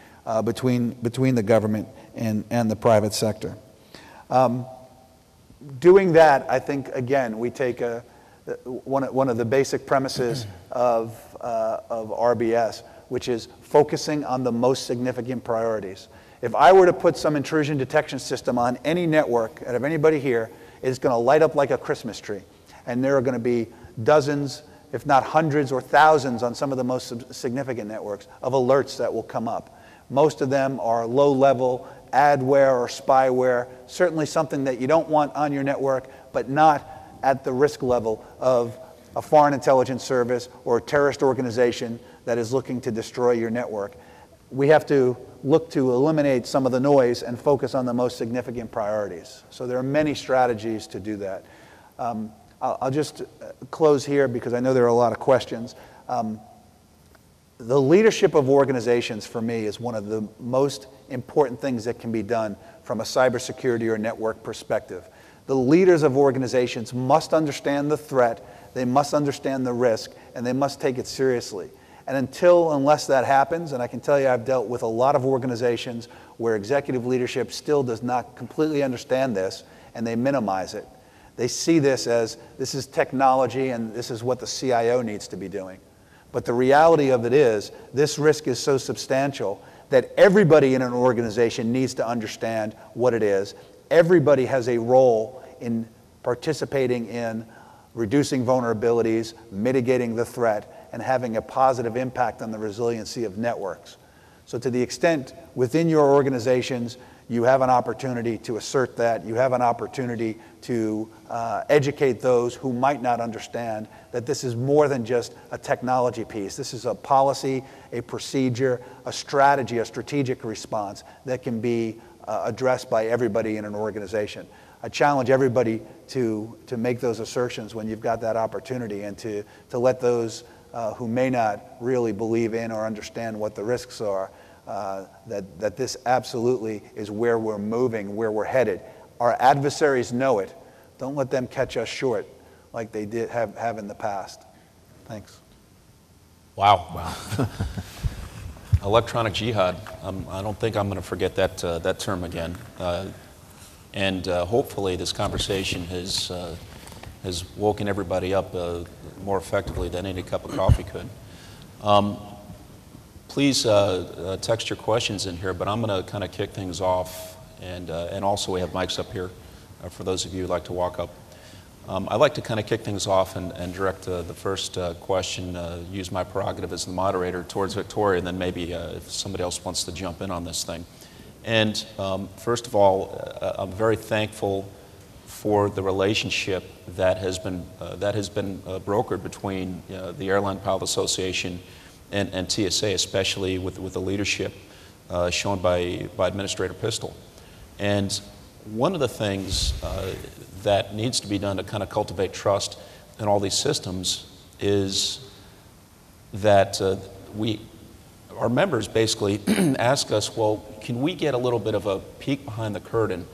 between the government and the private sector. Doing that, I think, again, we take one of the basic premises of RBS, which is focusing on the most significant priorities. If I were to put some intrusion detection system on any network, and of anybody here, it's going to light up like a Christmas tree. And there are going to be dozens, if not hundreds or thousands on some of the most significant networks of alerts that will come up. Most of them are low-level adware or spyware, certainly something that you don't want on your network, but not at the risk level of a foreign intelligence service or a terrorist organization that is looking to destroy your network. We have to look to eliminate some of the noise and focus on the most significant priorities. So there are many strategies to do that. I'll just close here because I know there are a lot of questions. The leadership of organizations, for me, is one of the most important things that can be done from a cybersecurity or network perspective. The leaders of organizations must understand the threat they must understand the risk, and they must take it seriously. And unless that happens, and I can tell you I've dealt with a lot of organizations where executive leadership still does not completely understand this, and they minimize it. They see this as, this is technology and this is what the CIO needs to be doing. But the reality of it is, this risk is so substantial that everybody in an organization needs to understand what it is. Everybody has a role in participating in reducing vulnerabilities, mitigating the threat, and having a positive impact on the resiliency of networks. So to the extent within your organizations you have an opportunity to assert that, you have an opportunity to educate those who might not understand that this is more than just a technology piece. This is a policy, a procedure, a strategy, a strategic response that can be addressed by everybody in an organization. I challenge everybody to make those assertions when you've got that opportunity, and to let those who may not really believe in or understand what the risks are, that this absolutely is where we're moving, where we're headed. Our adversaries know it. Don't let them catch us short like they did have in the past. Thanks. Wow. Electronic jihad. I don't think I'm going to forget that term again. And hopefully this conversation has woken everybody up more effectively than any cup of coffee could. Please text your questions in here, but I'm going to kind of kick things off, and also we have mics up here for those of you who'd like to walk up. I'd like to kind of kick things off and direct the first question, use my prerogative as the moderator towards Victoria, and then maybe if somebody else wants to jump in on this thing. And first of all, I'm very thankful for the relationship that has been brokered between the Airline Pilot Association and TSA, especially with the leadership shown by Administrator Pistol. And one of the things that needs to be done to kind of cultivate trust in all these systems is that our members basically ask us, well, can we get a little bit of a peek behind the curtain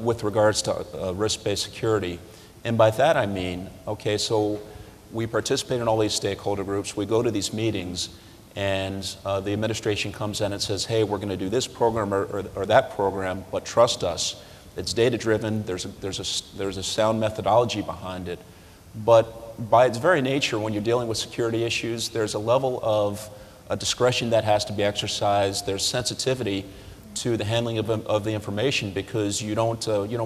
with regards to risk-based security? And by that I mean, okay, so we participate in all these stakeholder groups, we go to these meetings, and the administration comes in and says, hey, we're going to do this program or that program, but trust us. It's data-driven, there's a sound methodology behind it. But by its very nature, when you're dealing with security issues, there's a level of discretion that has to be exercised. There's sensitivity to the handling of the information, because you don't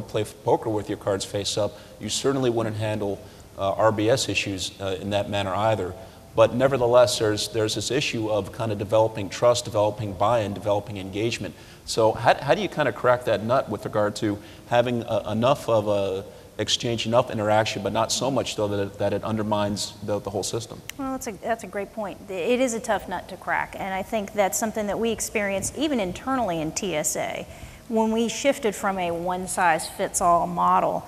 play poker with your cards face up. You certainly wouldn't handle RBS issues in that manner either. But nevertheless, there's this issue of kind of developing trust, developing buy-in, developing engagement. So how do you kind of crack that nut with regard to having enough of a exchange, enough interaction, but not so much though that it undermines the whole system? Well, that's a great point. It is a tough nut to crack, and I think that's something that we experience even internally in TSA. When we shifted from a one-size-fits-all model,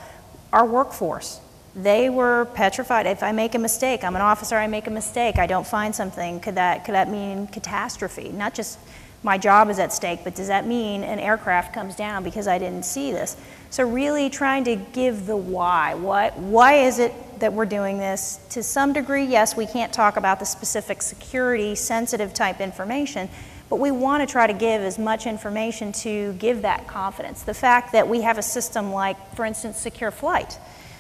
our workforce, they were petrified. If I make a mistake, I'm an officer, I make a mistake, I don't find something, could that mean catastrophe? Not just my job is at stake, but does that mean an aircraft comes down because I didn't see this? So really trying to give the why. Why is it that we're doing this? To some degree, yes, we can't talk about the specific security sensitive type information, but we want to try to give as much information to give that confidence. The fact that we have a system like, for instance, Secure Flight.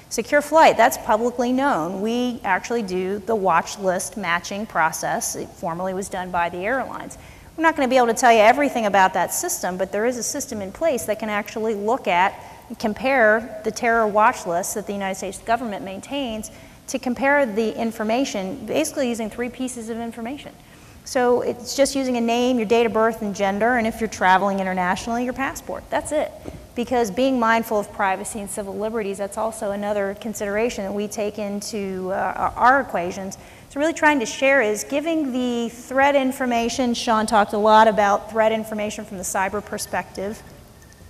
Secure Flight, that's publicly known. We actually do the watch list matching process. It formerly was done by the airlines. We're not going to be able to tell you everything about that system, but there is a system in place that can actually look at and compare the terror watch list that the United States government maintains to compare the information, basically using 3 pieces of information. So it's just using a name, your date of birth and gender, and if you're traveling internationally, your passport. That's it. Because being mindful of privacy and civil liberties, that's also another consideration that we take into our equations. So really trying to share is giving the threat information. Shawn talked a lot about threat information from the cyber perspective.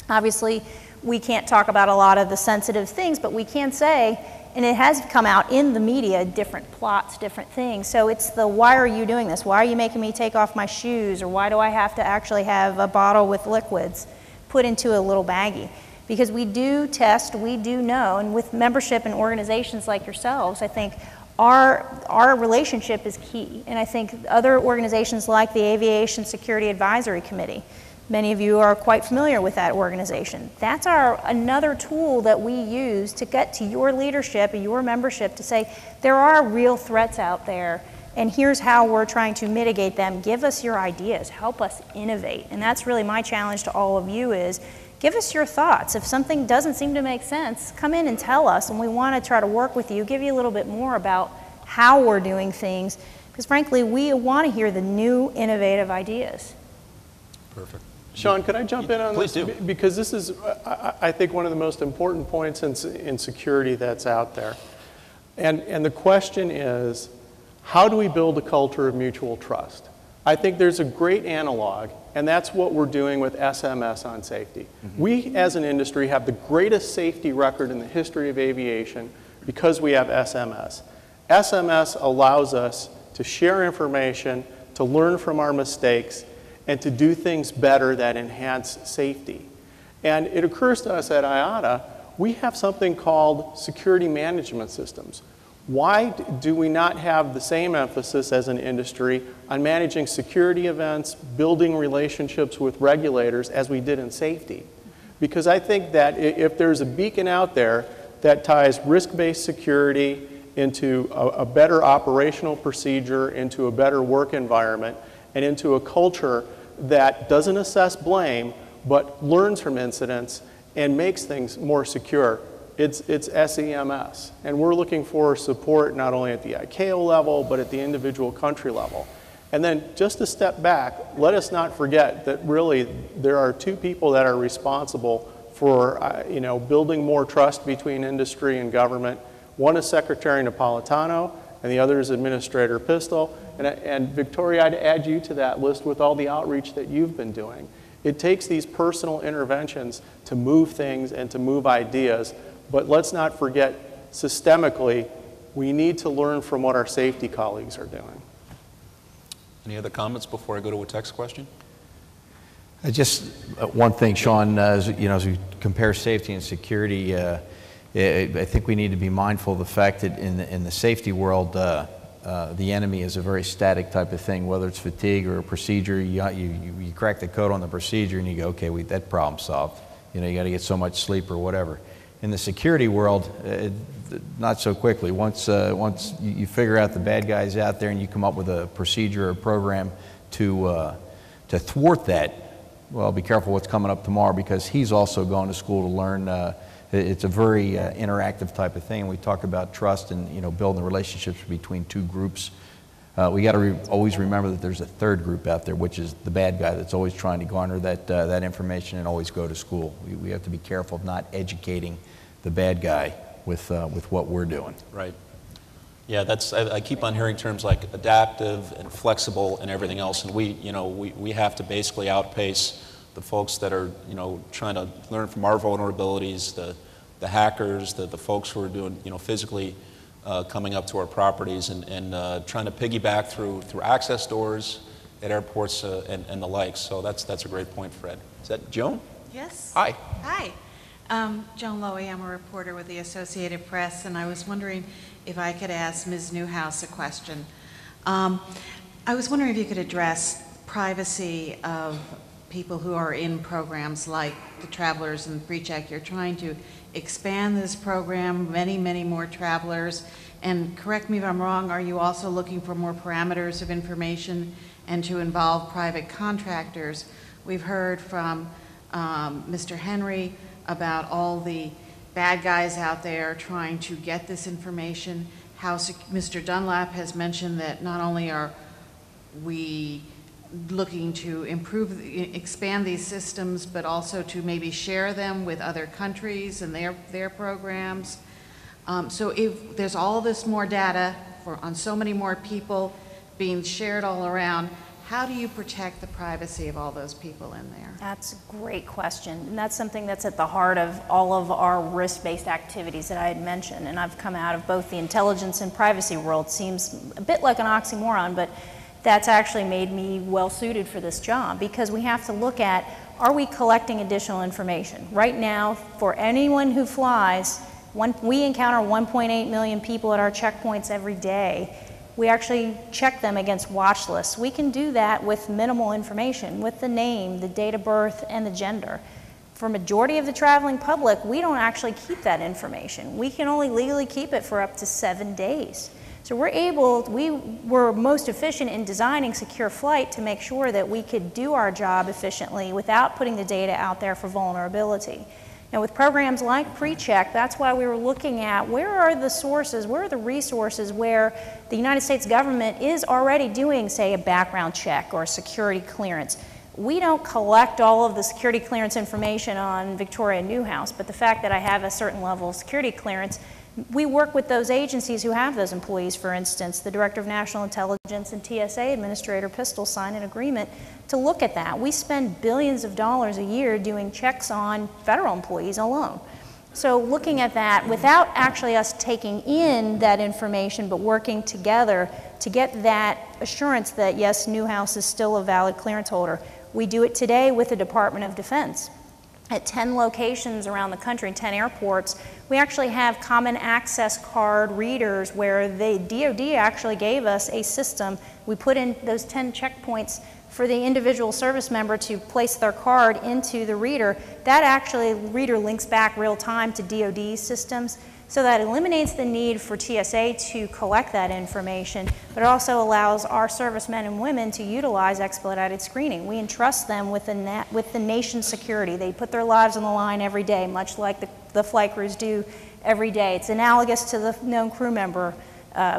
Obviously, we can't talk about a lot of the sensitive things, but we can say, and it has come out in the media, different plots, different things. So it's the, why are you doing this? Why are you making me take off my shoes? Or why do I have to actually have a bottle with liquids put into a little baggie? Because we do test, we do know, and with membership in organizations like yourselves, I think our relationship is key. And I think other organizations like the Aviation Security Advisory Committee, many of you are quite familiar with that organization. That's another tool that we use to get to your leadership and your membership to say, there are real threats out there, and here's how we're trying to mitigate them. Give us your ideas, help us innovate. And that's really my challenge to all of you is, give us your thoughts. If something doesn't seem to make sense, come in and tell us, and we want to try to work with you, give you a little bit more about how we're doing things, because frankly, we want to hear the new innovative ideas. Perfect. Shawn, could I jump in on Please this? do. Because this is, I think, one of the most important points in security that's out there. And the question is, how do we build a culture of mutual trust? I think there's a great analog, and that's what we're doing with SMS on safety. We, as an industry, have the greatest safety record in the history of aviation because we have SMS. SMS allows us to share information, to learn from our mistakes, and to do things better that enhance safety. And it occurs to us at IATA, we have something called security management systems. Why do we not have the same emphasis as an industry on managing security events, building relationships with regulators as we did in safety? Because I think that if there's a beacon out there that ties risk-based security into a better operational procedure, into a better work environment, and into a culture that doesn't assess blame, but learns from incidents and makes things more secure, it's SEMS. And we're looking for support not only at the ICAO level, but at the individual country level. And then just to step back, let us not forget that really there are two people that are responsible for building more trust between industry and government. One is Secretary Napolitano, and the other is Administrator Pistol. And Victoria, I'd add you to that list with all the outreach that you've been doing. It takes these personal interventions to move things and to move ideas, but let's not forget, systemically, we need to learn from what our safety colleagues are doing. Any other comments before I go to a text question? Just one thing, Shawn, as we compare safety and security, I think we need to be mindful of the fact that in the safety world, the enemy is a very static type of thing, whether it's fatigue or a procedure. You crack the code on the procedure and you go, okay, that problem's solved. You got to get so much sleep or whatever. In the security world, not so quickly. Once you figure out the bad guys out there and you come up with a procedure or program to thwart that, well, be careful what's coming up tomorrow, because he's also going to school to learn. It's a very interactive type of thing. We talk about trust and building relationships between two groups. We got to always remember that there's a third group out there, which is the bad guy that's always trying to garner that information and always go to school. We have to be careful of not educating the bad guy with what we're doing. Right. Yeah, I keep on hearing terms like adaptive and flexible and everything else, and we have to basically outpace the folks that are trying to learn from our vulnerabilities, the hackers, the folks who are doing physically coming up to our properties and trying to piggyback through access doors at airports and the like. So that's a great point, Fred. Is that Joan? Yes. Hi. Hi. Joan Lowy, I'm a reporter with the Associated Press, and I was wondering if I could ask Ms. Newhouse a question. I was wondering if you could address privacy of people who are in programs like the Travelers and PreCheck. You're trying to expand this program, many, many more travelers. And correct me if I'm wrong, are you also looking for more parameters of information and to involve private contractors? We've heard from Mr. Henry about all the bad guys out there trying to get this information. How Mr. Dunlap has mentioned that not only are we looking to expand these systems, but also to maybe share them with other countries and their programs. So if there's all this more data on so many more people being shared all around, how do you protect the privacy of all those people in there? That's a great question, and that's something that's at the heart of all of our risk-based activities that I had mentioned. And I've come out of both the intelligence and privacy world. Seems a bit like an oxymoron, but that's actually made me well suited for this job, because we have to look at are we collecting additional information? Right now, for anyone who flies, we encounter 1.8 million people at our checkpoints every day. We actually check them against watch lists. We can do that with minimal information, with the name, the date of birth, and the gender. For majority of the traveling public, we don't actually keep that information. We can only legally keep it for up to 7 days. So we were most efficient in designing secure flight to make sure that we could do our job efficiently without putting the data out there for vulnerability. Now with programs like PreCheck, that's why we were looking at where are the sources, where are the resources where the United States government is already doing, say, a background check or a security clearance. We don't collect all of the security clearance information on Victoria and Newhouse, but the fact that I have a certain level of security clearance, we work with those agencies who have those employees. For instance, the Director of National Intelligence and TSA Administrator Pistol signed an agreement to look at that. We spend billions of dollars a year doing checks on federal employees alone. So looking at that without actually us taking in that information, but working together to get that assurance that yes, Newhouse is still a valid clearance holder. We do it today with the Department of Defense. At 10 locations around the country, 10 airports, we actually have common access card readers where the DoD actually gave us a system. We put in those 10 checkpoints for the individual service member to place their card into the reader. That actually reader links back real time to DoD systems. So that eliminates the need for TSA to collect that information, but it also allows our servicemen and women to utilize expedited screening. We entrust them with the nation's security. They put their lives on the line every day, much like the flight crews do every day. It's analogous to the known crew member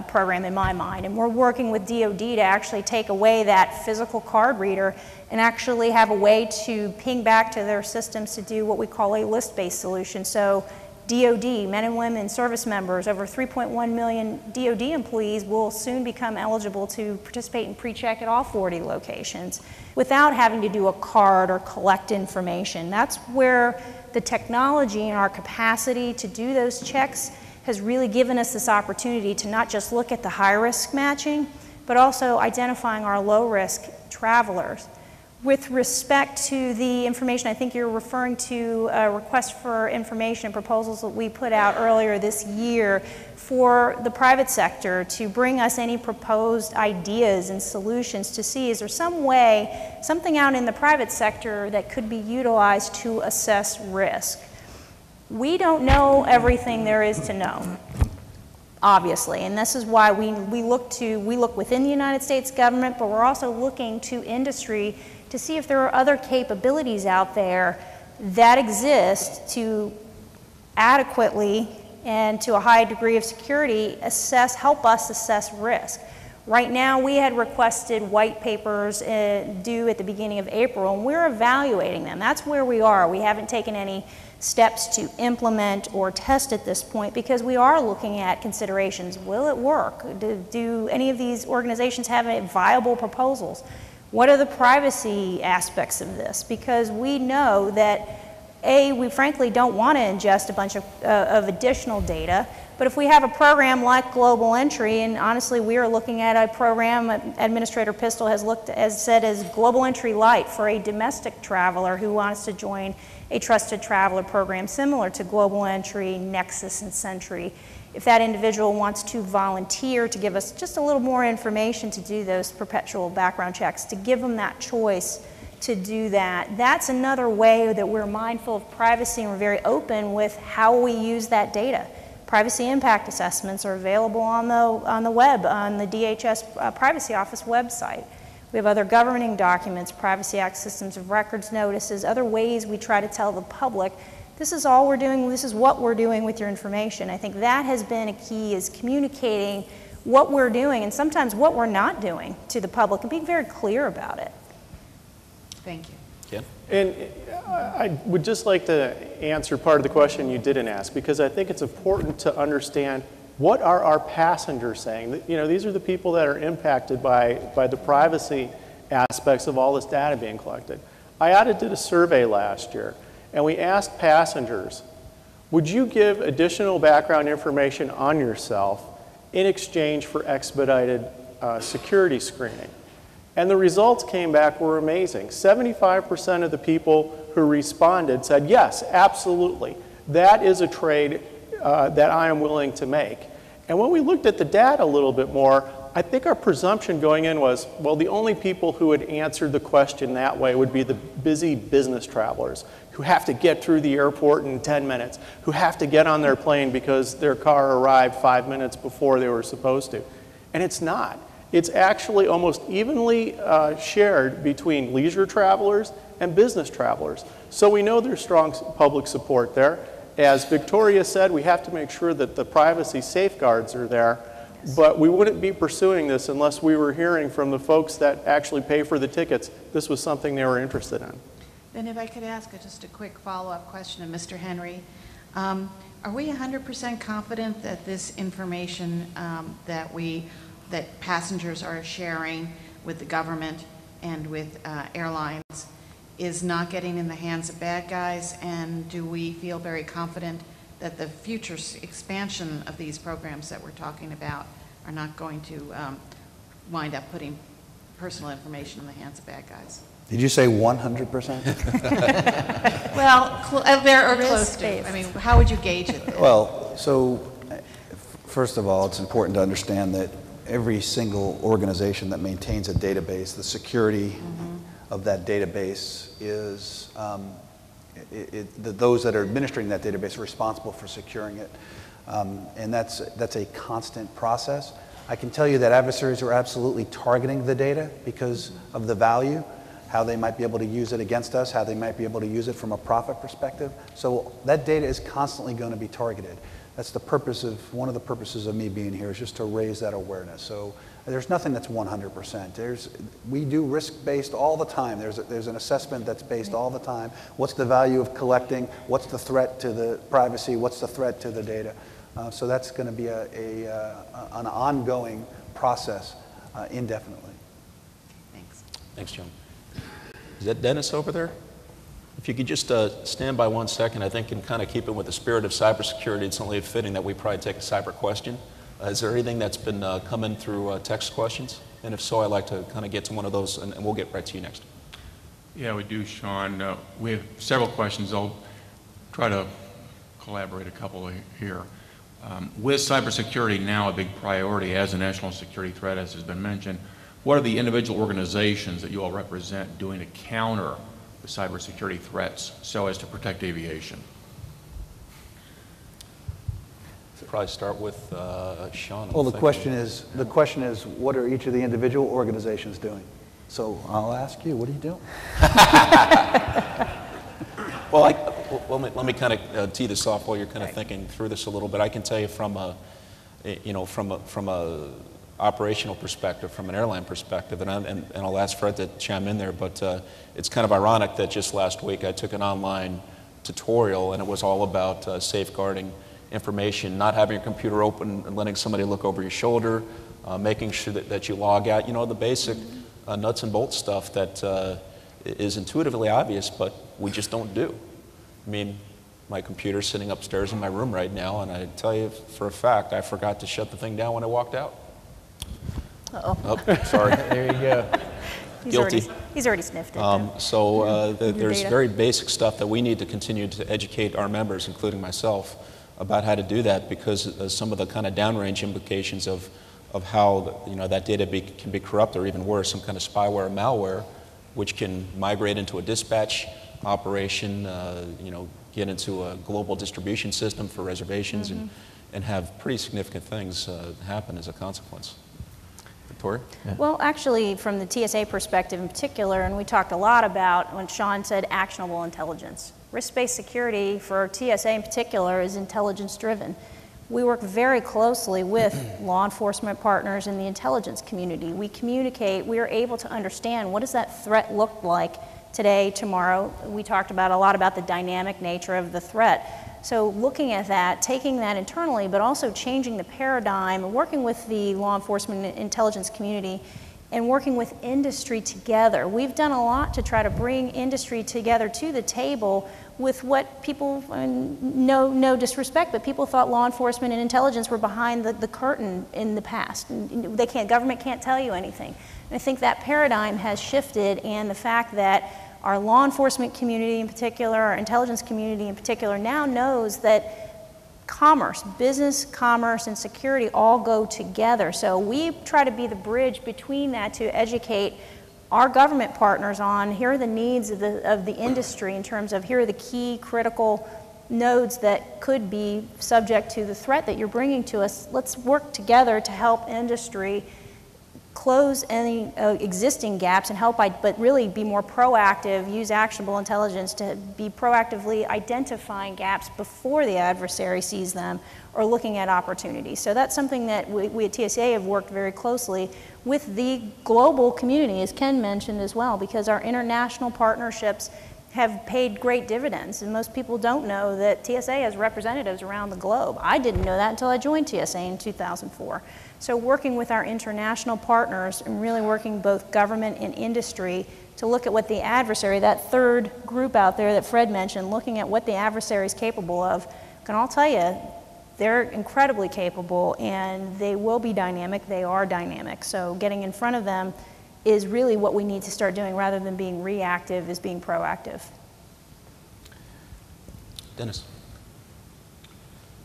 program in my mind, and we're working with DoD to actually take away that physical card reader and actually have a way to ping back to their systems to do what we call a list-based solution. So DoD, men and women, service members, over 3.1 million DoD employees will soon become eligible to participate in PreCheck at all 40 locations without having to do a card or collect information. That's where the technology and our capacity to do those checks has really given us this opportunity to not just look at the high-risk matching, but also identifying our low-risk travelers. With respect to the information, I think you're referring to a request for information and proposals that we put out earlier this year for the private sector to bring us any proposed ideas and solutions to see is there some way, something out in the private sector that could be utilized to assess risk. We don't know everything there is to know, obviously, and this is why we look within the United States government, but we're also looking to industry to see if there are other capabilities out there that exist to adequately and to a high degree of security help us assess risk. Right now, we had requested white papers due at the beginning of April, and we're evaluating them. That's where we are. We haven't taken any steps to implement or test at this point because we are looking at considerations. Will it work? Do any of these organizations have viable proposals? What are the privacy aspects of this? Because we know that, A, we frankly don't want to ingest a bunch of additional data, but if we have a program like Global Entry, and honestly we are looking at a program Administrator Pistol has said is Global Entry Light for a domestic traveler who wants to join a Trusted Traveler program similar to Global Entry, Nexus, and Sentry. If that individual wants to volunteer to give us just a little more information to do those perpetual background checks, to give them that choice to do that, that's another way that we're mindful of privacy and we're very open with how we use that data. Privacy impact assessments are available on the web, on the DHS Privacy Office website. We have other governing documents, Privacy Act systems of records notices, other ways we try to tell the public this is all we're doing, this is what we're doing with your information. I think that has been a key, is communicating what we're doing and sometimes what we're not doing to the public and being very clear about it. Thank you. Ken? And I would just like to answer part of the question you didn't ask, because I think it's important to understand what are our passengers saying. You know, these are the people that are impacted by the privacy aspects of all this data being collected. IATA did a survey last year, and we asked passengers, would you give additional background information on yourself in exchange for expedited security screening? And the results came back were amazing. 75% of the people who responded said, yes, absolutely. That is a trade that I am willing to make. And when we looked at the data a little bit more, I think our presumption going in was, well, the only people who had answered the question that way would be the busy business travelers who have to get through the airport in 10 minutes, who have to get on their plane because their car arrived 5 minutes before they were supposed to. And it's not. It's actually almost evenly shared between leisure travelers and business travelers. So we know there's strong public support there. As Victoria said, we have to make sure that the privacy safeguards are there, but we wouldn't be pursuing this unless we were hearing from the folks that actually pay for the tickets this was something they were interested in. Then if I could ask just a quick follow-up question of Mr. Henry. Are we 100% confident that this information that passengers are sharing with the government and with airlines is not getting in the hands of bad guys? And do we feel very confident that the future expansion of these programs that we're talking about are not going to wind up putting personal information in the hands of bad guys? Did you say 100%? Well, they're close to. I mean, how would you gauge it? Well, so first of all, it's important to understand that every single organization that maintains a database, the security of that database is, those that are administering that database are responsible for securing it. And that's a constant process. I can tell you that adversaries are absolutely targeting the data because of the value, how they might be able to use it against us, how they might be able to use it from a profit perspective. So that data is constantly going to be targeted. That's the purpose of, one of the purposes of me being here is just to raise that awareness. So there's nothing that's 100%. We do risk-based all the time. There's an assessment that's based all the time. What's the value of collecting? What's the threat to the privacy? What's the threat to the data? So that's going to be an ongoing process indefinitely. Thanks. Thanks, John. Is that Dennis over there? If you could just stand by 1 second, I think in kind of keeping with the spirit of cybersecurity, it's only fitting that we probably take a cyber question. Is there anything that's been coming through text questions? And if so, I'd like to kind of get to one of those, and we'll get right to you next. Yeah, we do, Shawn. We have several questions. I'll try to collaborate a couple here. With cybersecurity now a big priority as a national security threat, as has been mentioned, what are the individual organizations that you all represent doing to counter the cybersecurity threats so as to protect aviation? Probably start with Shawn. Well, the question is, what are each of the individual organizations doing? So I'll ask you, what are you doing? Well, let me kind of tee this off while you're kind of thinking through this a little bit. I can tell you from a operational perspective, from an airline perspective, and I'll ask Fred to chime in there, but it's kind of ironic that just last week I took an online tutorial and it was all about safeguarding information, not having your computer open and letting somebody look over your shoulder, making sure that you log out, the basic nuts and bolts stuff that is intuitively obvious, but we just don't do. I mean, my computer's sitting upstairs in my room right now, and I tell you for a fact, I forgot to shut the thing down when I walked out. Uh-oh. Oh, sorry. There you go. Guilty. He's already sniffed it. There's very basic stuff that we need to continue to educate our members, including myself, about how to do that, because some of the kind of downrange implications of how that data can be corrupt, or even worse, some kind of spyware or malware, which can migrate into a dispatch operation, get into a global distribution system for reservations, and have pretty significant things happen as a consequence. Victoria? Yeah. Well, actually, from the TSA perspective in particular, and we talked a lot about when Shawn said actionable intelligence. Risk-based security for TSA in particular is intelligence-driven. We work very closely with law enforcement partners in the intelligence community. We communicate, we are able to understand what does that threat look like today, tomorrow. We talked a lot about the dynamic nature of the threat. So looking at that, taking that internally, but also changing the paradigm, working with the law enforcement and intelligence community, and working with industry together. We've done a lot to try to bring industry together to the table with what people, no disrespect, but people thought law enforcement and intelligence were behind the curtain in the past. Government can't tell you anything. And I think that paradigm has shifted, and the fact that our law enforcement community in particular, our intelligence community in particular, now knows that commerce, business, commerce, and security all go together. So we try to be the bridge between that to educate our government partners on here are the needs of the industry in terms of here are the key critical nodes that could be subject to the threat that you're bringing to us. Let's work together to help industry close any existing gaps and help, but really be more proactive, use actionable intelligence to be proactively identifying gaps before the adversary sees them or looking at opportunities. So that's something that we at TSA have worked very closely with the global community, as Ken mentioned as well, because our international partnerships have paid great dividends, and most people don't know that TSA has representatives around the globe. I didn't know that until I joined TSA in 2004. So working with our international partners and really working both government and industry to look at what the adversary, that third group out there that Fred mentioned, looking at what the adversary is capable of, can all tell you, they're incredibly capable and they will be dynamic, they are dynamic. So getting in front of them is really what we need to start doing rather than being reactive, is being proactive. Dennis.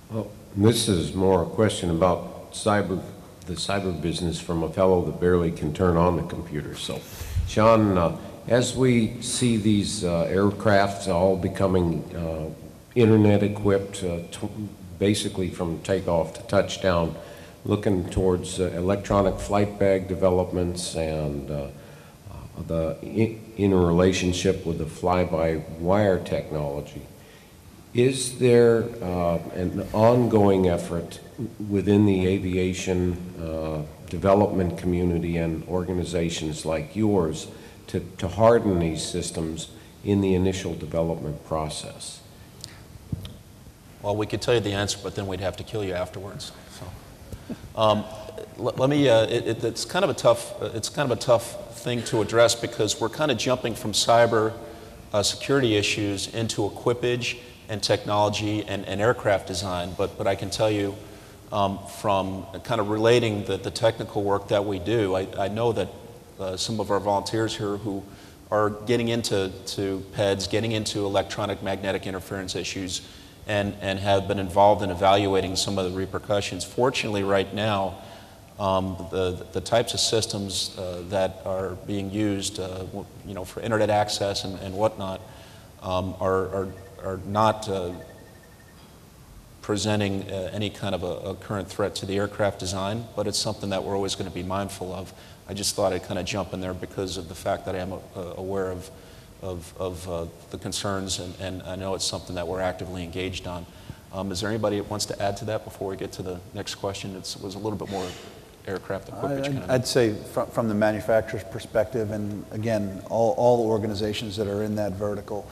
Well, this is more a question about the cyber business from a fellow that barely can turn on the computer. So, Shawn, as we see these aircraft all becoming internet equipped, basically from takeoff to touchdown, looking towards electronic flight bag developments and the interrelationship with the fly-by-wire technology. Is there an ongoing effort within the aviation development community and organizations like yours to harden these systems in the initial development process? Well, we could tell you the answer, but then we'd have to kill you afterwards. So, let me. It's kind of a tough thing to address because we're kind of jumping from cyber security issues into equipage and technology and aircraft design. But I can tell you from kind of relating the technical work that we do, I know that some of our volunteers here who are getting into PEDs, getting into electronic magnetic interference issues, and have been involved in evaluating some of the repercussions. Fortunately, right now, the types of systems that are being used, for internet access and whatnot, are not presenting any kind of a current threat to the aircraft design, but it's something that we're always going to be mindful of. I just thought I'd kind of jump in there because of the fact that I am aware of the concerns, and I know it's something that we're actively engaged on. Is there anybody that wants to add to that before we get to the next question? It was a little bit more aircraft equipment. I'd say from the manufacturer's perspective, and again, all organizations that are in that vertical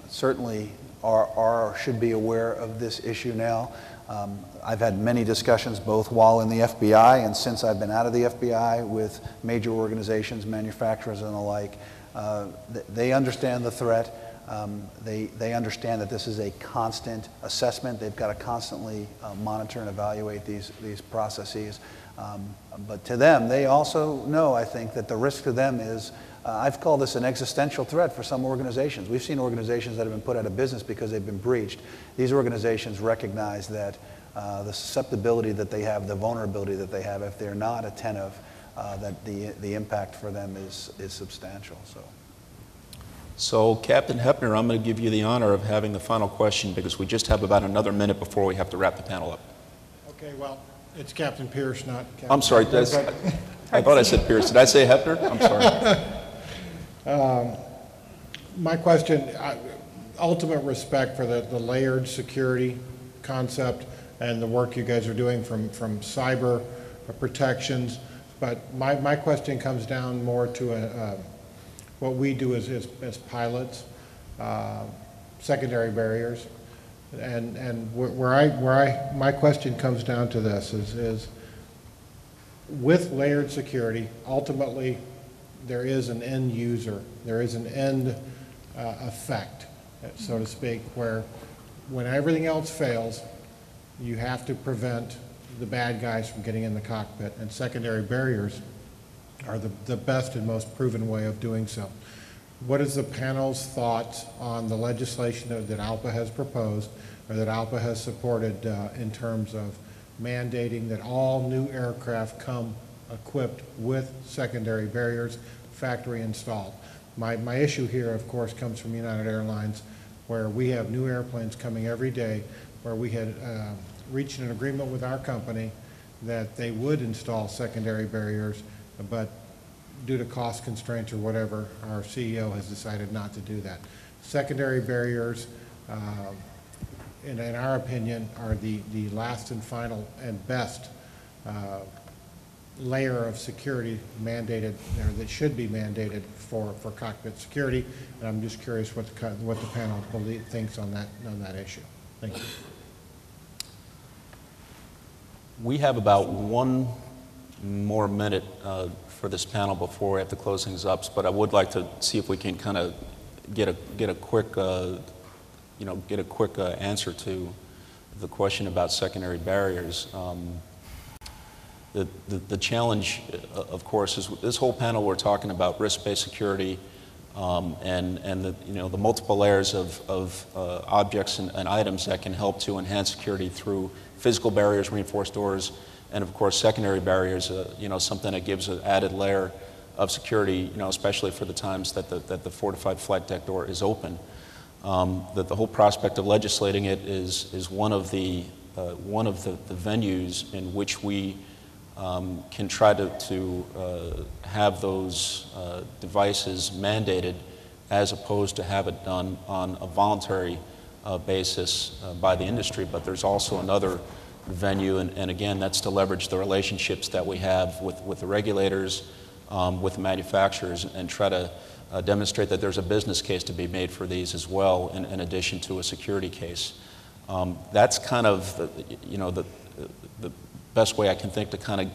certainly should be aware of this issue now. I've had many discussions both while in the FBI and since I've been out of the FBI with major organizations, manufacturers and the like. They understand the threat. They understand that this is a constant assessment. They've got to constantly monitor and evaluate these processes. But to them, they also know, I think, that the risk to them is, I've called this an existential threat for some organizations. We've seen organizations that have been put out of business because they've been breached. These organizations recognize that the susceptibility that they have, the vulnerability that they have, if they're not attentive, that the impact for them is substantial. So, Captain Heppner, I'm going to give you the honor of having the final question because we just have about another minute before we have to wrap the panel up. Okay, well, it's Captain Pierce, not Captain. I'm sorry, I thought I said Pierce. Did I say Heppner? I'm sorry. My question, ultimate respect for the layered security concept and the work you guys are doing from cyber protections, but my question comes down more to what we do as pilots, secondary barriers, and my question comes down to this is with layered security, ultimately there is an end user, there is an end effect, so to speak, where when everything else fails, you have to prevent the bad guys from getting in the cockpit, and secondary barriers are the best and most proven way of doing so. What is the panel's thoughts on the legislation that ALPA has proposed, or that ALPA has supported in terms of mandating that all new aircraft come equipped with secondary barriers, factory installed? My issue here, of course, comes from United Airlines, where we have new airplanes coming every day, where we had reached an agreement with our company that they would install secondary barriers, but due to cost constraints or whatever, our CEO has decided not to do that. Secondary barriers, in our opinion, are the last and final and best layer of security mandated, or that should be mandated for cockpit security. And I'm just curious what the panel thinks on that issue. Thank you. We have about one more minute for this panel before we have to close things up, but I would like to see if we can kind of get a quick answer to the question about secondary barriers. The challenge, of course, is this whole panel we're talking about risk-based security and the multiple layers of objects and items that can help to enhance security through physical barriers, reinforced doors, and of course secondary barriers. Something that gives an added layer of security. Especially for the times that the fortified flight deck door is open. That the whole prospect of legislating it is one of the venues in which we can try to have those devices mandated, as opposed to have it done on a voluntary basis by the industry. But there's also another venue, and again, that's to leverage the relationships that we have with the regulators, with the manufacturers, and try to demonstrate that there's a business case to be made for these as well, in addition to a security case. That's kind of the best way I can think to kind of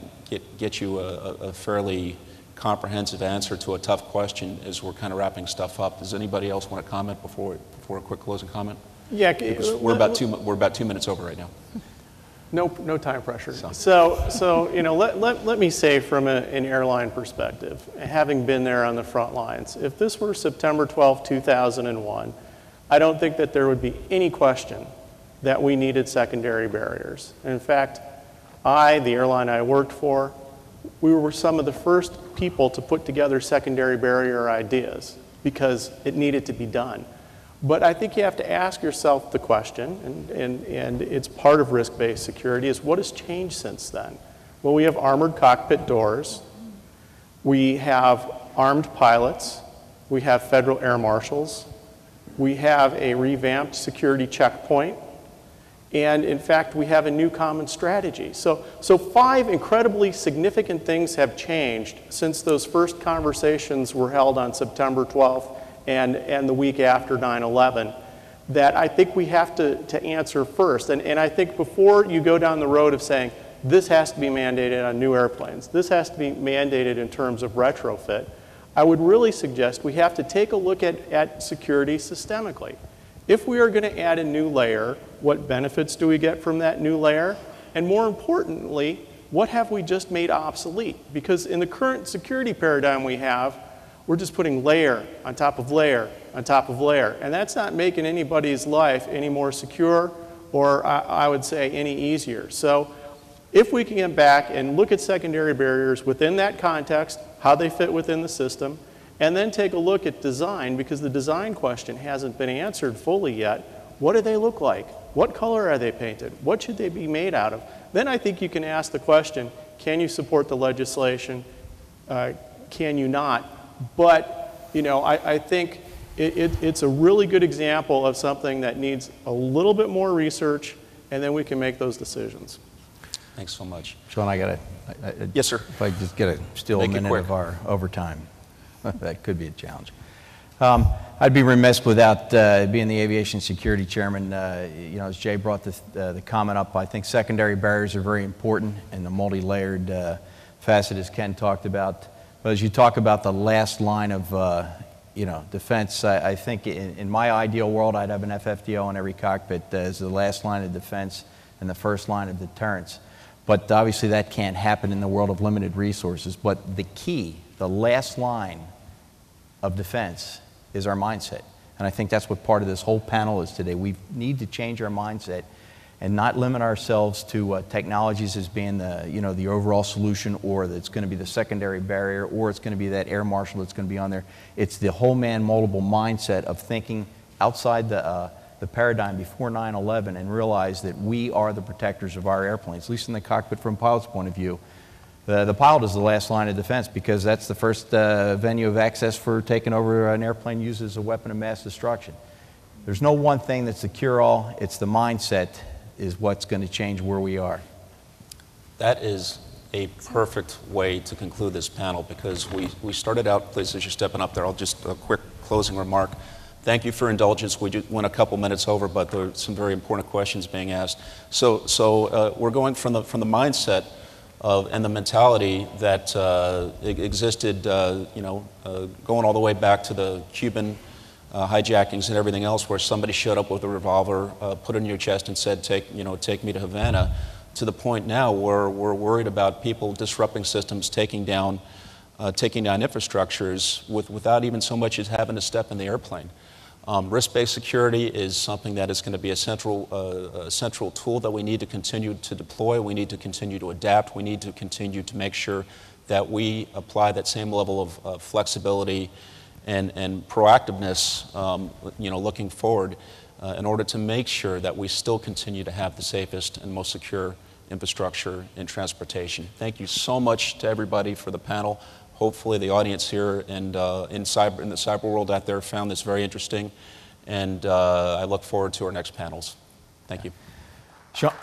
get you a fairly comprehensive answer to a tough question as we're kind of wrapping stuff up. Does anybody else want to comment before a quick closing comment? Yeah, because we're about 2 minutes over right now. No time pressure. So let me say from an airline perspective, having been there on the front lines, if this were September 12, 2001, I don't think that there would be any question that we needed secondary barriers. In fact, the airline I worked for, we were some of the first people to put together secondary barrier ideas because it needed to be done. But I think you have to ask yourself the question, and it's part of risk-based security, is what has changed since then? Well, we have armored cockpit doors, we have armed pilots, we have federal air marshals, we have a revamped security checkpoint, and in fact, we have a new common strategy. So 5 incredibly significant things have changed since those first conversations were held on September 12th and the week after 9/11 that I think we have to answer first. And I think before you go down the road of saying, this has to be mandated on new airplanes, this has to be mandated in terms of retrofit, I would really suggest we have to take a look at security systemically. If we are going to add a new layer, what benefits do we get from that new layer? And more importantly, what have we just made obsolete? Because in the current security paradigm we have, we're just putting layer on top of layer on top of layer. And that's not making anybody's life any more secure or, I would say, any easier. So if we can get back and look at secondary barriers within that context, how they fit within the system, and then take a look at design, because the design question hasn't been answered fully yet. What do they look like? What color are they painted? What should they be made out of? Then I think you can ask the question, can you support the legislation? Can you not? But I think it's a really good example of something that needs a little bit more research, and then we can make those decisions. Thanks so much. Shawn, I got to... Yes, sir. If I just get a minute of our overtime. That could be a challenge. I'd be remiss without being the aviation security chairman. As Jay brought the comment up, I think secondary barriers are very important and the multi-layered facet, as Ken talked about. But as you talk about the last line of defense, I think in my ideal world, I'd have an FFDO in every cockpit as the last line of defense and the first line of deterrence. But obviously that can't happen in the world of limited resources. But the key, the last line of defense is our mindset. And I think that's what part of this whole panel is today. We need to change our mindset and not limit ourselves to technologies as being the, the overall solution, or that it's going to be the secondary barrier, or it's going to be that air marshal that's going to be on there. It's the whole man multiple mindset of thinking outside the paradigm before 9/11 and realize that we are the protectors of our airplanes, at least in the cockpit from a pilot's point of view. The pilot is the last line of defense because that's the first venue of access for taking over an airplane used as a weapon of mass destruction. There's no one thing that's the cure-all. It's the mindset is what's going to change where we are. That is a perfect way to conclude this panel, because we started out, please, as you're stepping up there, I'll just a quick closing remark. Thank you for indulgence. We just went a couple minutes over, but there were some very important questions being asked. So we're going from the mindset and the mentality that existed, going all the way back to the Cuban hijackings and everything else, where somebody showed up with a revolver, put it in your chest, and said, "Take me to Havana," to the point now where we're worried about people disrupting systems, taking down infrastructures without even so much as having to step in the airplane. Risk-based security is something that is going to be a central tool that we need to continue to deploy. We need to continue to adapt. We need to continue to make sure that we apply that same level of flexibility and proactiveness, looking forward, in order to make sure that we still continue to have the safest and most secure infrastructure in transportation. Thank you so much to everybody for the panel. Hopefully the audience here and in the cyber world out there found this very interesting, and I look forward to our next panels. Thank you. Shawn.